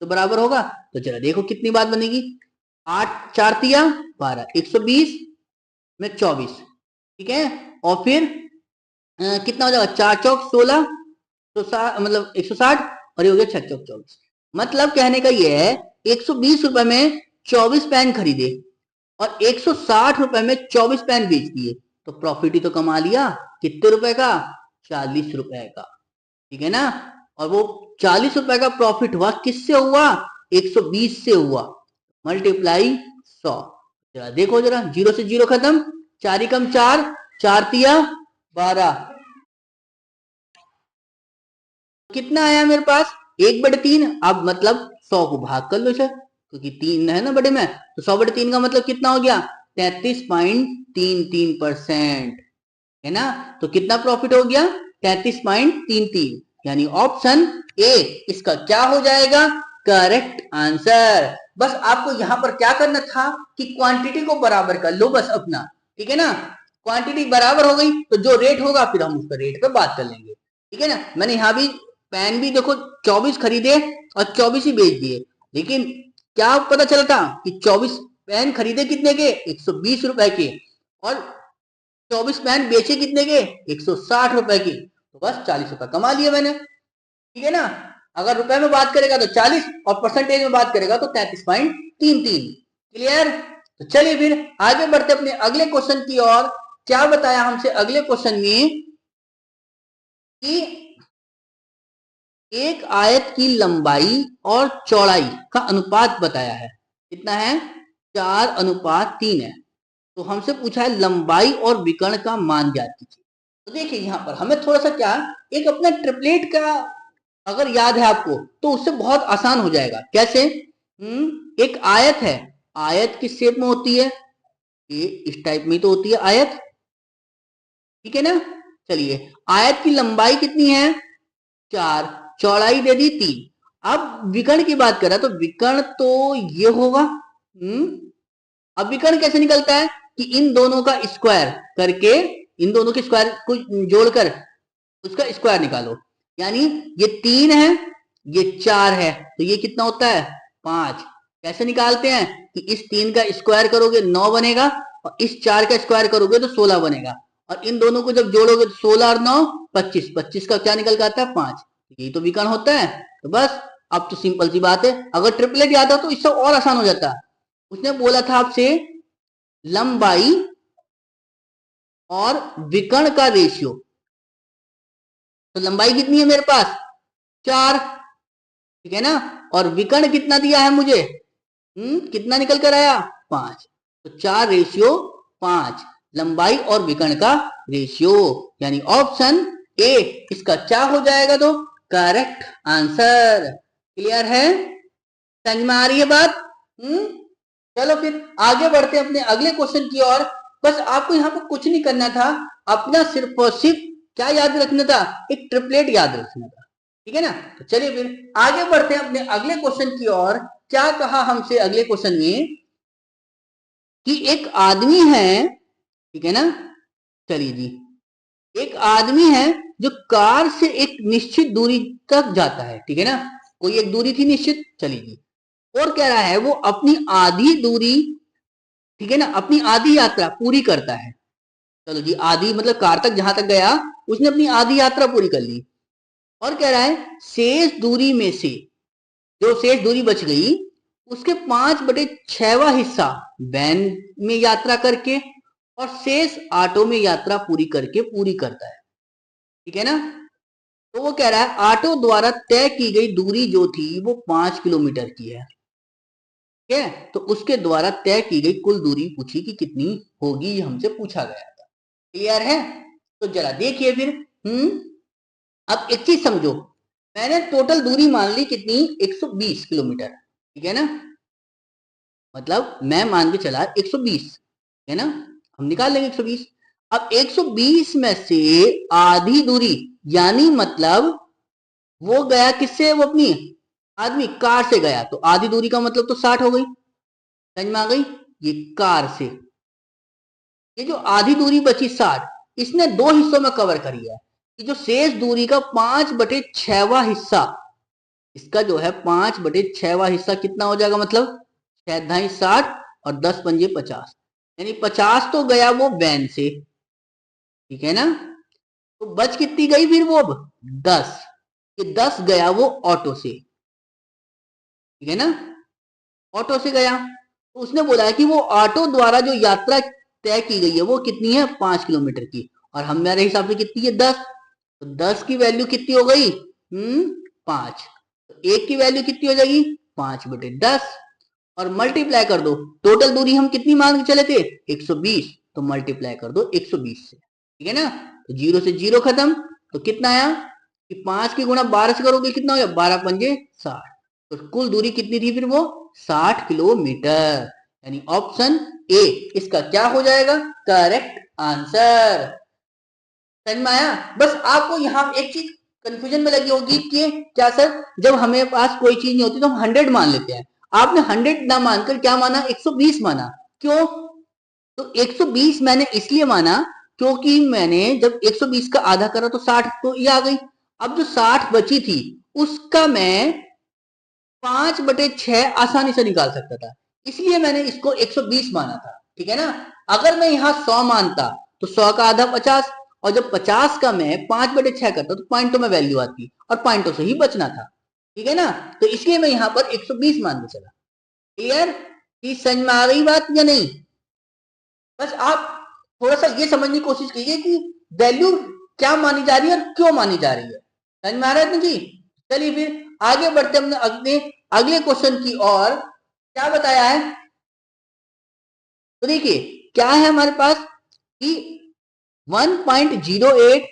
तो बराबर होगा। तो जरा देखो कितनी बात बनेगी, 8 4 तिया 12, 120 में 24, ठीक है, और फिर कितना हो जाएगा, 4 चौक 16, तो मतलब 160, और ये हो गया 6 चौक 24। मतलब कहने का ये है 120 रुपए में 24 पेन खरीदे और 160 रुपए में 24 पेन बेच दिए, तो प्रॉफिट ही तो कमा लिया। कितने रुपए का, 40 रुपए का। ठीक है ना, और वो 40 रुपए का प्रॉफिट हुआ किससे हुआ, 120 से हुआ, मल्टीप्लाई 100। जरा देखो जरा, 0 से 0 खत्म, 4 कम 4, 4 तिया 12, कितना आया मेरे पास, 1/3। अब मतलब 100 को भाग कर लो इसे, क्योंकि 3 है ना बड़े में, तो 100/3 का मतलब कितना हो गया, 33.33%, है ना। तो कितना प्रॉफिट हो गया, 33.33, यानी ऑप्शन ए इसका क्या हो जाएगा, करेक्ट आंसर। बस आपको यहां पर क्या करना था कि क्वांटिटी को बराबर कर लो बस अपना, ठीक है ना। क्वांटिटी बराबर हो गई तो जो रेट होगा फिर हम उसका रेट पे बात कर लेंगे, ठीक है ना। मैंने यहां भी पेन भी देखो 24 खरीदे और 24 ही बेच दिए, लेकिन क्या पता चला था कि 24 पेन खरीदे कितने के, 120 रुपए के, और 24 पेन बेचे कितने के, 160 रुपए की। तो बस 40 रुपए कमा लिए मैंने, ठीक है ना। अगर रुपए में बात करेगा तो 40 और परसेंटेज में बात करेगा तो 33.33। क्लियर। तो चलिए फिर आगे बढ़ते अपने अगले क्वेश्चन की ओर। क्या बताया हमसे अगले क्वेश्चन में कि एक आयत की लंबाई और चौड़ाई का अनुपात बताया है, कितना है, 4:3 है। तो हमसे पूछा है लंबाई और विकर्ण का मान ज्ञात कीजिए। तो देखिए यहां पर हमें थोड़ा सा क्या, एक अपना ट्रिपलेट का अगर याद है आपको तो उससे बहुत आसान हो जाएगा। कैसे, एक आयत है, आयत किस शेप में होती है, ये इस टाइप में तो होती है आयत, ठीक है ना। चलिए आयत की लंबाई कितनी है, 4, चौड़ाई दे दी 3। अब विकर्ण की बात करें तो विकर्ण तो ये होगा। अब विकर्ण कैसे निकलता है कि इन दोनों का स्क्वायर करके, इन दोनों के स्क्वायर को जोड़कर उसका स्क्वायर निकालो। यानी ये 3 है, ये 4 है, तो ये कितना होता है, 5। कैसे निकालते हैं कि इस 3 का स्क्वायर करोगे 9 बनेगा, और इस 4 का स्क्वायर करोगे तो 16 बनेगा, और इन दोनों को जब जोड़ोगे तो 16 और 9 25, 25 का क्या निकल के आता है, 5। यही तो विकर्ण होता है। तो बस अब तो सिंपल सी बात है, अगर ट्रिपलेट याद हो तो इससे और आसान हो जाता। उसने बोला था आपसे लंबाई और विकर्ण का रेशियो। तो लंबाई कितनी है मेरे पास, 4, ठीक है ना, और विकर्ण कितना दिया है मुझे, कितना निकल कर आया, 5। तो 4:5 लंबाई और विकर्ण का रेशियो, यानी ऑप्शन ए इसका क्या हो जाएगा, तो करेक्ट आंसर। क्लियर है, समझ में आ रही है बात। चलो फिर आगे बढ़ते हैं अपने अगले क्वेश्चन की ओर। बस आपको यहाँ पर कुछ नहीं करना था, अपना सिर्फ और सिर्फ क्या याद रखना था, एक ट्रिपलेट याद रखना था, ठीक है ना। तो चलिए फिर आगे बढ़ते हैं अपने अगले क्वेश्चन की ओर। क्या कहा हमसे अगले क्वेश्चन में कि एक आदमी है, ठीक है ना, चलिए जी, एक आदमी है जो कार से एक निश्चित दूरी तक जाता है, ठीक है ना, कोई एक दूरी थी निश्चित, चलिए जी, और कह रहा है वो अपनी आधी दूरी, ठीक है ना, अपनी आधी यात्रा पूरी करता है। चलो जी, आधी मतलब कार तक जहां तक गया उसने अपनी आधी यात्रा पूरी कर ली, और कह रहा है शेष दूरी में से, जो शेष दूरी बच गई उसके 5/6वां हिस्सा वैन में यात्रा करके और शेष ऑटो में यात्रा पूरी करके पूरी करता है, ठीक है ना। तो वो कह रहा है ऑटो द्वारा तय की गई दूरी जो थी वो 5 किलोमीटर की है, ठीक है। तो उसके द्वारा तय की गई कुल दूरी पूछी कि कितनी होगी, ये हमसे पूछा गया था। क्लियर है, तो जरा देखिए फिर। अब एक चीज समझो, मैंने टोटल दूरी मान ली कितनी, 120 किलोमीटर, ठीक है ना, मतलब मैं मान के चला 120, है ना, हम निकाल लेंगे 120। अब 120 में से आधी दूरी, यानी मतलब वो गया किससे, वो अपनी आदमी कार से गया, तो आधी दूरी का मतलब तो 60 हो गई, समझ में आ गई। ये कार से ये जो आधी दूरी बची 60, इसने 2 हिस्सों में कवर करी है। कि जो शेष दूरी का 5/6वां हिस्सा, इसका जो है 5/6वां हिस्सा कितना हो जाएगा, मतलब 6×2 60 और 10×5 50, यानी 50 तो गया वो वैन से, ठीक है ना। तो बच कितनी गई फिर वो, अब 10, ये 10 गया वो ऑटो से, ठीक है ना, ऑटो से गया। तो उसने बोला है कि वो ऑटो द्वारा जो यात्रा तय की गई है वो कितनी है, 5 किलोमीटर की, और हमारे हिसाब से कितनी है, 10। तो 10 की वैल्यू कितनी हो गई, 5। तो एक की वैल्यू कितनी हो जाएगी, 5/10, और मल्टीप्लाई कर दो। टोटल दूरी हम कितनी मान के चले थे, 120, तो मल्टीप्लाई कर दो 120 से, ठीक है ना। तो 0 से 0 खत्म, तो कितना आया कि 5 की गुणा 12 से करोगे कितना हो गया, 12×5 60। तो कुल दूरी कितनी थी फिर वो, 60 किलोमीटर, यानी ऑप्शन ए इसका क्या हो जाएगा, करेक्ट आंसर। समझ में आया। बस आपको यहाँ एक चीज कंफ्यूजन में लगी होगी कि क्या सर, जब हमें पास कोई चीज नहीं होती तो हम 100 मान लेते हैं, आपने 100 ना मानकर क्या माना, 120 माना, क्यों। तो 120 मैंने इसलिए माना क्योंकि मैंने जब 120 का आधा करा तो 60 तो ये आ गई। अब जो 60 बची थी उसका मैं 5/6 आसानी से निकाल सकता था, इसलिए मैंने इसको 120 माना था। ठीक है ना। अगर मैं यहाँ 100 मानता तो 100 का आधा 50, और जब 50 का मैं 5/6 करता तो पॉइंटों में वैल्यू आती और पॉइंटों से ही बचना था। ठीक है ना। तो इसलिए मैं यहाँ पर 120 मानने चला। क्लियर? कि समझ में आ रही बात या नहीं? बस आप थोड़ा सा ये समझने की कोशिश कीजिए कि वैल्यू क्या मानी जा रही है और क्यों मानी जा रही है। समझ में आ रहा है जी? चलिए फिर आगे बढ़ते हमने अगले अगले क्वेश्चन की ओर। क्या बताया है? तो देखिए क्या है हमारे पास कि 1.08,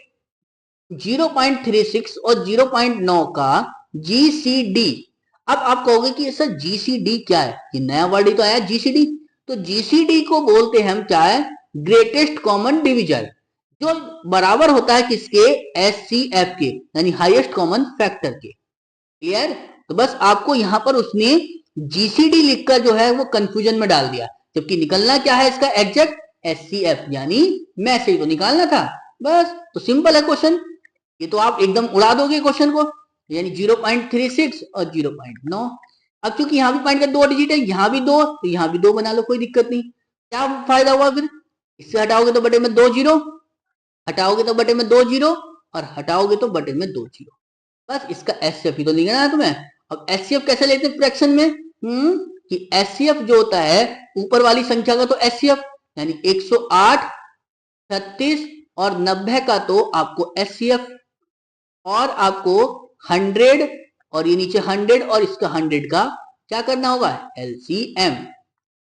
0.36 और 0.9 का GCD। अब आप कहोगे कि सर GCD क्या है? ये नया वर्ड ही तो आया GCD। तो GCD को बोलते हैं हम क्या है? ग्रेटेस्ट कॉमन डिविजन, जो बराबर होता है किसके? HCF के, यानी हाईएस्ट कॉमन फैक्टर के। क्लियर? तो बस आपको यहां पर उसने GCD लिखकर जो है वो कंफ्यूजन में डाल दिया, जबकि निकलना क्या है इसका एग्जैक्ट? HCF, यानी मैसेज तो निकालना था। बस तो सिंपल है क्वेश्चन, ये तो आप एकदम उड़ा दोगे क्वेश्चन को, यानी 0.36 और 0.9। अब क्योंकि यहाँ भी पॉइंट का 2 डिजिट है, यहाँ भी 2, तो यहाँ भी 2 बना लो, कोई दिक्कत नहीं। क्या फायदा हुआ फिर? इससे हटाओगे तो बटे में 2 जीरो, हटाओगे तो बटे में 2 जीरो, और हटाओगे तो बटे में 2 जीरो। बस इसका एचसीएफ ही तो लिखना है तुम्हें। अब एचसीएफ कैसे लेते हैं फ्रैक्शन में? कि एचसीएफ जो होता है ऊपर वाली संख्या का तो एचसीएफ, यानी 108, 36 और 90 का तो आपको एचसीएफ, और आपको 100 और ये नीचे 100 और इसका 100 का क्या करना होगा? एलसीएम।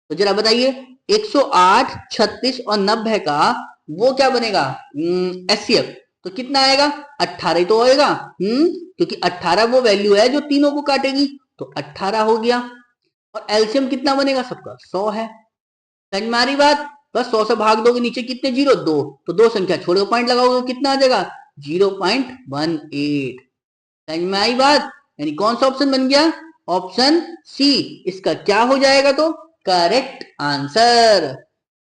तो जरा बताइए 108, 36 और 90 का वो क्या बनेगा? एचसीएफ। तो कितना आएगा? 18 ही तो होएगा। क्योंकि 18 वो वैल्यू है जो तीनों को काटेगी, तो 18 हो गया। और एलसीएम कितना बनेगा सबका? 100 है। समझ में आ रही बात? बस 100 से भाग दोगे, नीचे कितने जीरो? 2, तो 2 संख्या छोड़ो, पॉइंट लगाओगे, कितना आ जाएगा? 0.18। समझ में आई बात? यानी कौन सा ऑप्शन बन गया? ऑप्शन सी इसका क्या हो जाएगा? तो करेक्ट आंसर।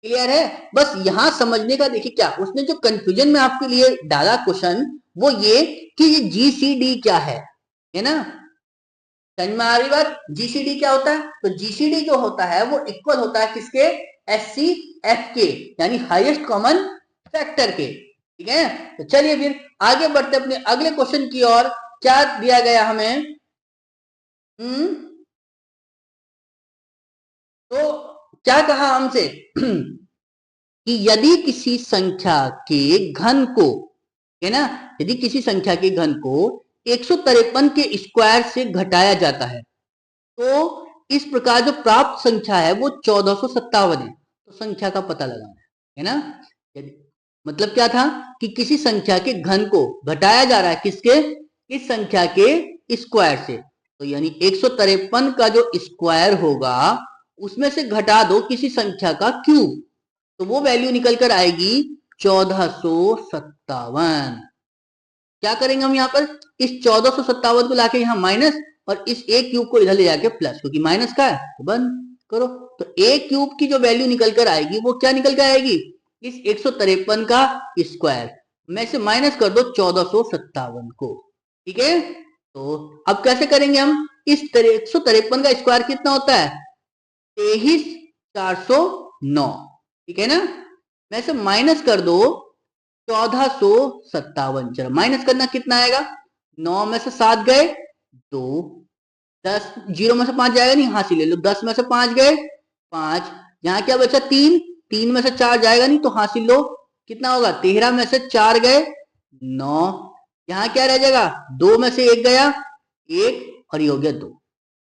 क्लियर है? बस यहां समझने का देखिए क्या उसने जो कंफ्यूजन में आपके लिए डाला क्वेश्चन, वो ये कि ये जीसीडी क्या है ना। समझ में आ रही बात? जीसीडी क्या होता है? तो जीसीडी जो होता है वो इक्वल होता है किसके? एचसीएफ के, यानी हाईएस्ट कॉमन फैक्टर के। ठीक है। तो चलिए फिर आगे बढ़ते अपने अगले क्वेश्चन की ओर। क्या दिया गया हमें? तो क्या कहा हमसे कि यदि किसी संख्या के घन को, है ना, यदि किसी संख्या के घन को 153 के स्क्वायर से घटाया जाता है तो इस प्रकार जो प्राप्त संख्या है वो 1457 है। तो संख्या का पता लगाना है ना। यदि मतलब क्या था कि किसी संख्या के घन को घटाया जा रहा है किसके? इस संख्या के स्क्वायर से। तो यानी 153 का जो स्क्वायर होगा उसमें से घटा दो किसी संख्या का क्यूब, तो वो वैल्यू निकल कर आएगी 1457। क्या करेंगे हम यहाँ पर? इस 1457 को लाके यहाँ माइनस, और इस एक क्यूब को इधर ले जाके प्लस, क्योंकि माइनस का है तो बंद करो। तो एक क्यूब की जो वैल्यू निकल कर आएगी वो क्या निकल कर आएगी? इस 153 का स्क्वायर में से माइनस कर दो 1457 को। ठीक है। तो अब कैसे करेंगे हम? इस 153 का स्क्वायर कितना होता है? 23,409। ठीक है ना। में से माइनस कर दो 1457। चलो माइनस करना, कितना आएगा? 9 में से 7 गए 2, 10, 0 में से 5 जाएगा नहीं, हां से ले लो। 10 में से 5 गए 5, यहाँ क्या बचा? 3, 3 में से 4 जाएगा नहीं तो हासिल लो, कितना होगा? 13 में से 4 गए 9, यहाँ क्या रह जाएगा? 2 में से 1 गया 1, और ये हो गया 2।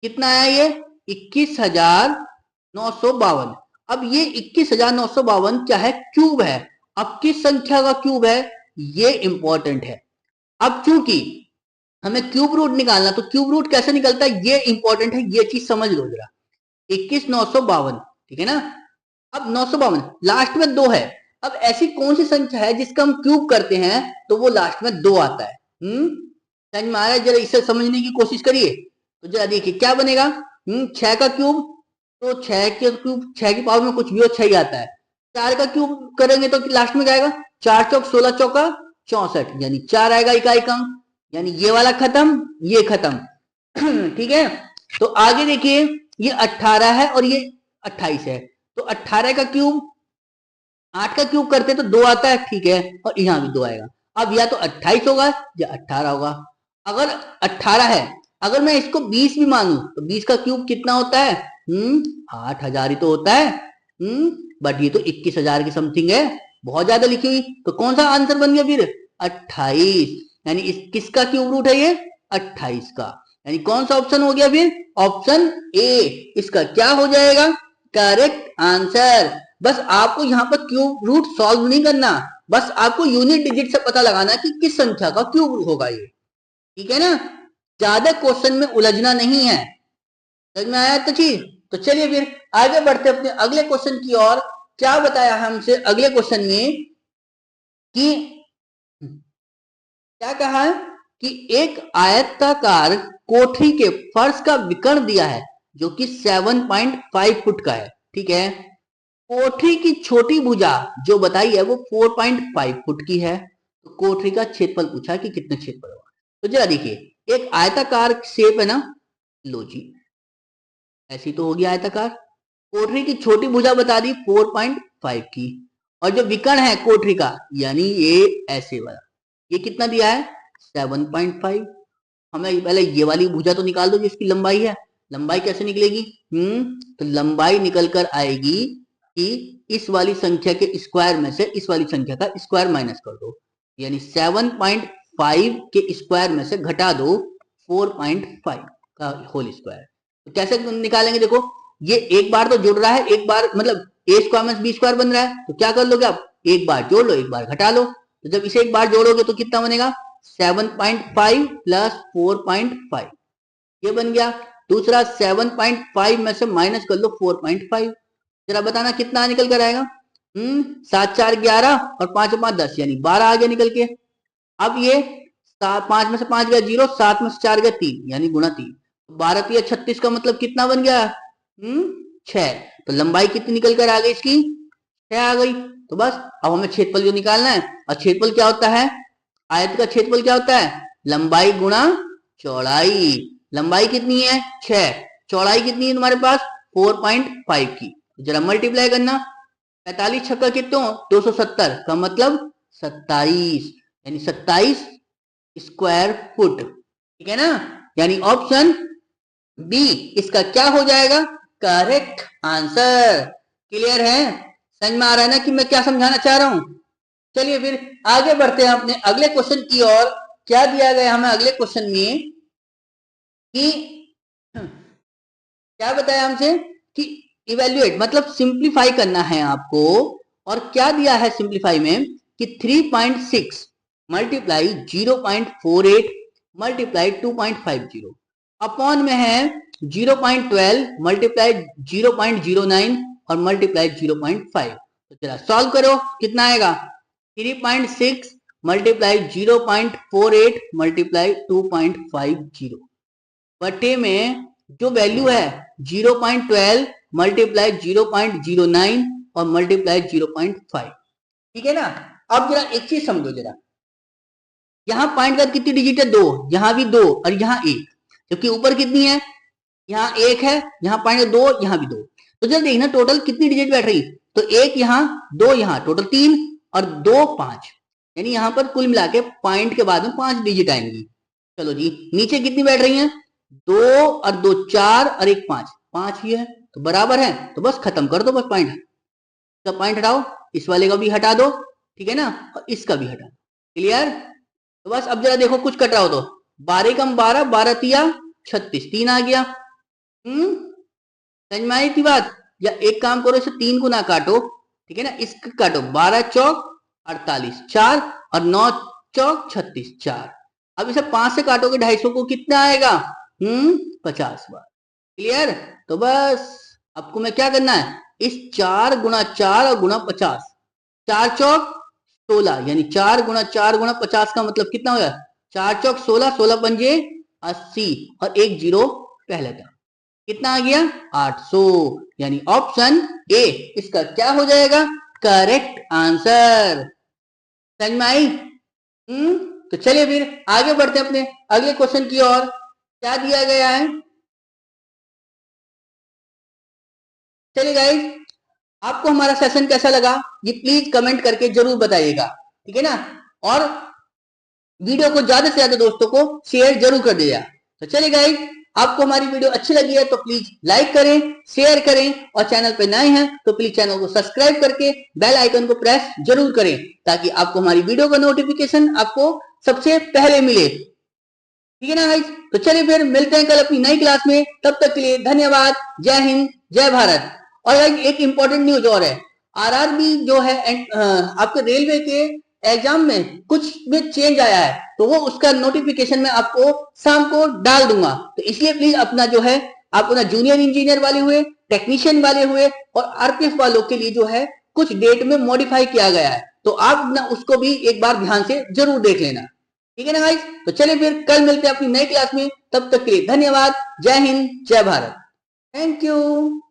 कितना आया ये? 21,952। अब ये 21,952 क्या है? क्यूब है। अब किस संख्या का क्यूब है ये इंपॉर्टेंट है। अब चूंकि हमें क्यूब रूट निकालना, तो क्यूब रूट कैसे निकलता है ये इंपॉर्टेंट है, ये चीज समझ लो जरा। 21,952, ठीक है ना। अब 952 लास्ट में 2 है। अब ऐसी कौन सी संख्या है जिसका हम क्यूब करते हैं तो वो लास्ट में 2 आता है? समझ में आ रहा है? जरा इसे समझने की कोशिश करिए। तो जरा देखिए क्या बनेगा। 6 का क्यूब, तो 6 के क्यूब 6 की पावर में कुछ भी हो 6 ही आता है। 4 का क्यूब करेंगे तो लास्ट में क्या आएगा? 4 चौक 16 चौका 64, यानी 4 आएगा इकाई का अंक। यानी ये वाला खत्म, ये खत्म। ठीक है, तो आगे देखिए ये 18 है और ये 28 है, तो 18 का क्यूब 8 का क्यूब करते तो 2 आता है, ठीक है, और यहाँ भी 2 आएगा। अब या तो 28 होगा या 18 होगा। अगर 18 है, अगर मैं इसको 20 भी मानू तो 20 का क्यूब कितना होता है? 8000 ही तो होता है। बट ये तो 21,000 की समथिंग है, बहुत ज्यादा लिखी हुई। तो कौन सा आंसर बन गया फिर? 28, यानी इस किसका क्यूब रूट है ये? 28 का। यानी कौन सा ऑप्शन हो गया फिर? ऑप्शन ए इसका क्या हो जाएगा? Correct answer. बस आपको यहाँ पर क्यूब रूट सॉल्व नहीं करना, बस आपको यूनिट डिजिट से पता लगाना कि किस संख्या का क्यूब होगा ये, ठीक है ना? ज्यादा क्वेश्चन में उलझना नहीं है। समझ में आया तो चीज? तो चलिए फिर आगे बढ़ते अपने अगले क्वेश्चन की ओर। क्या बताया हमसे अगले क्वेश्चन में कि क्या कहा है कि एक आयताकार कोठरी के फर्श का विकर्ण दिया है जो कि 7.5 फुट का है, ठीक है। कोठरी की छोटी भुजा जो बताई है वो 4.5 फुट की है। तो कोठरी का क्षेत्रफल पूछा कि कितने क्षेत्रफल होगा। तो जरा देखिए एक आयताकार शेप है ना, लो जी ऐसी तो होगी आयताकार। कोठरी की छोटी भुजा बता दी 4.5 की, और जो विकर्ण है कोठरी का यानी ये ऐसे वाला, ये कितना दिया है? 7.5। हमें पहले ये वाली भुजा तो निकाल दो जिसकी लंबाई है। लंबाई कैसे निकलेगी? तो लंबाई निकल कर आएगी कि इस वाली संख्या के स्क्वायर में से इस वाली संख्या का स्क्वायर माइनस कर दो, यानी 7.5 के स्क्वायर में से घटा दो 4.5 का होल स्क्वायर। तो कैसे निकालेंगे? देखो ये एक बार तो जुड़ रहा है, एक बार मतलब ए स्क्वायर में बी स्क्वायर बन रहा है, तो क्या कर लोगे आप? एक बार जोड़ लो, एक बार घटा लो। तो जब इसे एक बार जोड़ोगे तो कितना बनेगा? 7.5 प्लस 4.5, ये बन गया। दूसरा 7.5 में से माइनस कर लो 4.5, जरा बताना कितना निकल कर आएगा? 7 4 11 और 5 5 10, यानी 12 आ गया निकल के। अब ये 5 में से 5 गया 0, 7 में से 4 गया 3, यानी गुणा 3। 12 3 36 का मतलब कितना बन गया? 6। तो लंबाई कितनी निकल कर आ गई इसकी? 6 आ गई। तो बस अब हमें क्षेत्रफल जो निकालना है, और क्षेत्रफल क्या होता है? आयत का क्षेत्रफल क्या होता है? लंबाई गुणा चौड़ाई। लंबाई कितनी है? 6, चौड़ाई कितनी है तुम्हारे पास? 4.5 की। जरा मल्टीप्लाई करना, 45 छक्का कितने हो? 270 का मतलब 27, यानी 27 स्क्वायर फुट, ठीक है ना? यानी ऑप्शन बी इसका क्या हो जाएगा? Correct answer. क्लियर है? समझ में आ रहा है ना कि मैं क्या समझाना चाह रहा हूं? चलिए फिर आगे बढ़ते हैं अपने अगले क्वेश्चन की ओर। क्या दिया गया हमें अगले क्वेश्चन में कि क्या बताया हमसे कि इवेल्युएट मतलब सिंप्लीफाई करना है आपको। और क्या दिया है सिंप्लीफाई में कि 3.6 मल्टीप्लाई 0.48 मल्टीप्लाई 2.50 अपॉन में है 0.12 मल्टीप्लाई 0.09 और मल्टीप्लाई 0.5। तो चला सॉल्व करो, कितना आएगा? 3.6 मल्टीप्लाई 0.48 मल्टीप्लाई 2.50 बटे में जो वैल्यू है 0.12 मल्टीप्लाई 0.09 और मल्टीप्लाई 0.5, ठीक है ना? अब जरा एक चीज समझो जरा, यहां पॉइंट का कितनी डिजिट है? 2, यहां भी 2 और यहां 1, क्योंकि ऊपर कितनी है? यहाँ 1 है, यहाँ पॉइंट 2, यहाँ भी 2। तो जरा देखना टोटल कितनी डिजिट बैठ रही। तो 1 यहाँ 2 यहाँ, टोटल 3 और 2 5, यानी यहाँ पर कुल मिला के पॉइंट के बाद में 5 डिजिट आएंगी। चलो जी नीचे कितनी बैठ रही है? 2 और 2 4 और 1 5, 5 ही है तो बराबर है। तो बस खत्म कर दो, बस पॉइंट का पॉइंट हटाओ, इस वाले का भी हटा दो, ठीक है ना, और इसका भी हटा दो। क्लियर? तो बस अब जरा देखो कुछ कट रहा हो तो 12 कम 12, 12 तिया 36, 3 आ गया। समझ में आई थी बात? या एक काम करो, इसे 3 को ना काटो, ठीक है ना, इसको काटो, 12 चौक 48 4 और 9 चौक 36 4। अब इसे 5 से काटोगे 250 को कितना आएगा? 50 बार। क्लियर? तो बस आपको मैं क्या करना है, इस 4 गुणा 4 और गुणा 50, 4 चौक 16, यानी 4 गुणा 4 गुणा 50 का मतलब कितना होगा? 4 चौक 16, 16 पंजे 80 और 1 जीरो पहले का, कितना आ गया? 800, यानी ऑप्शन ए इसका क्या हो जाएगा? Correct answer. समझ में आई? तो चलिए फिर आगे बढ़ते हैं अपने अगले क्वेश्चन की ओर। क्या दिया गया है, चलिए गाइस, आपको हमारा सेशन कैसा लगा ये प्लीज कमेंट करके जरूर बताइएगा, ठीक है ना। और वीडियो को ज्यादा से ज्यादा दोस्तों को शेयर जरूर कर दीजिएगा। तो चलिए गाइस, आपको हमारी वीडियो अच्छी लगी है तो प्लीज लाइक करें, शेयर करें, और चैनल पे नए हैं तो प्लीज चैनल को सब्सक्राइब करके बेल आइकन को प्रेस जरूर करें, ताकि आपको हमारी वीडियो का नोटिफिकेशन आपको सबसे पहले मिले, ठीक है ना गाइस। तो चलिए फिर मिलते हैं कल अपनी नई क्लास में, तब तक के लिए धन्यवाद। जय हिंद, जय भारत। और गाइस एक इंपॉर्टेंट न्यूज और है, आरआरबी जो है आपके रेलवे के एग्जाम में कुछ में चेंज आया है, तो वो उसका नोटिफिकेशन मैं आपको शाम को डाल दूंगा। तो इसलिए प्लीज अपना जो है, आप अपना जूनियर इंजीनियर वाले हुए, टेक्नीशियन वाले हुए और आरपीएफ वालों के लिए जो है कुछ डेट में मॉडिफाई किया गया है, तो आप ना उसको भी एक बार ध्यान से जरूर देख लेना, ठीक है ना गाइस। तो चलिए फिर कल मिलते हैं अपनी नई क्लास में, तब तक के लिए धन्यवाद। जय हिंद, जय भारत। Thank you.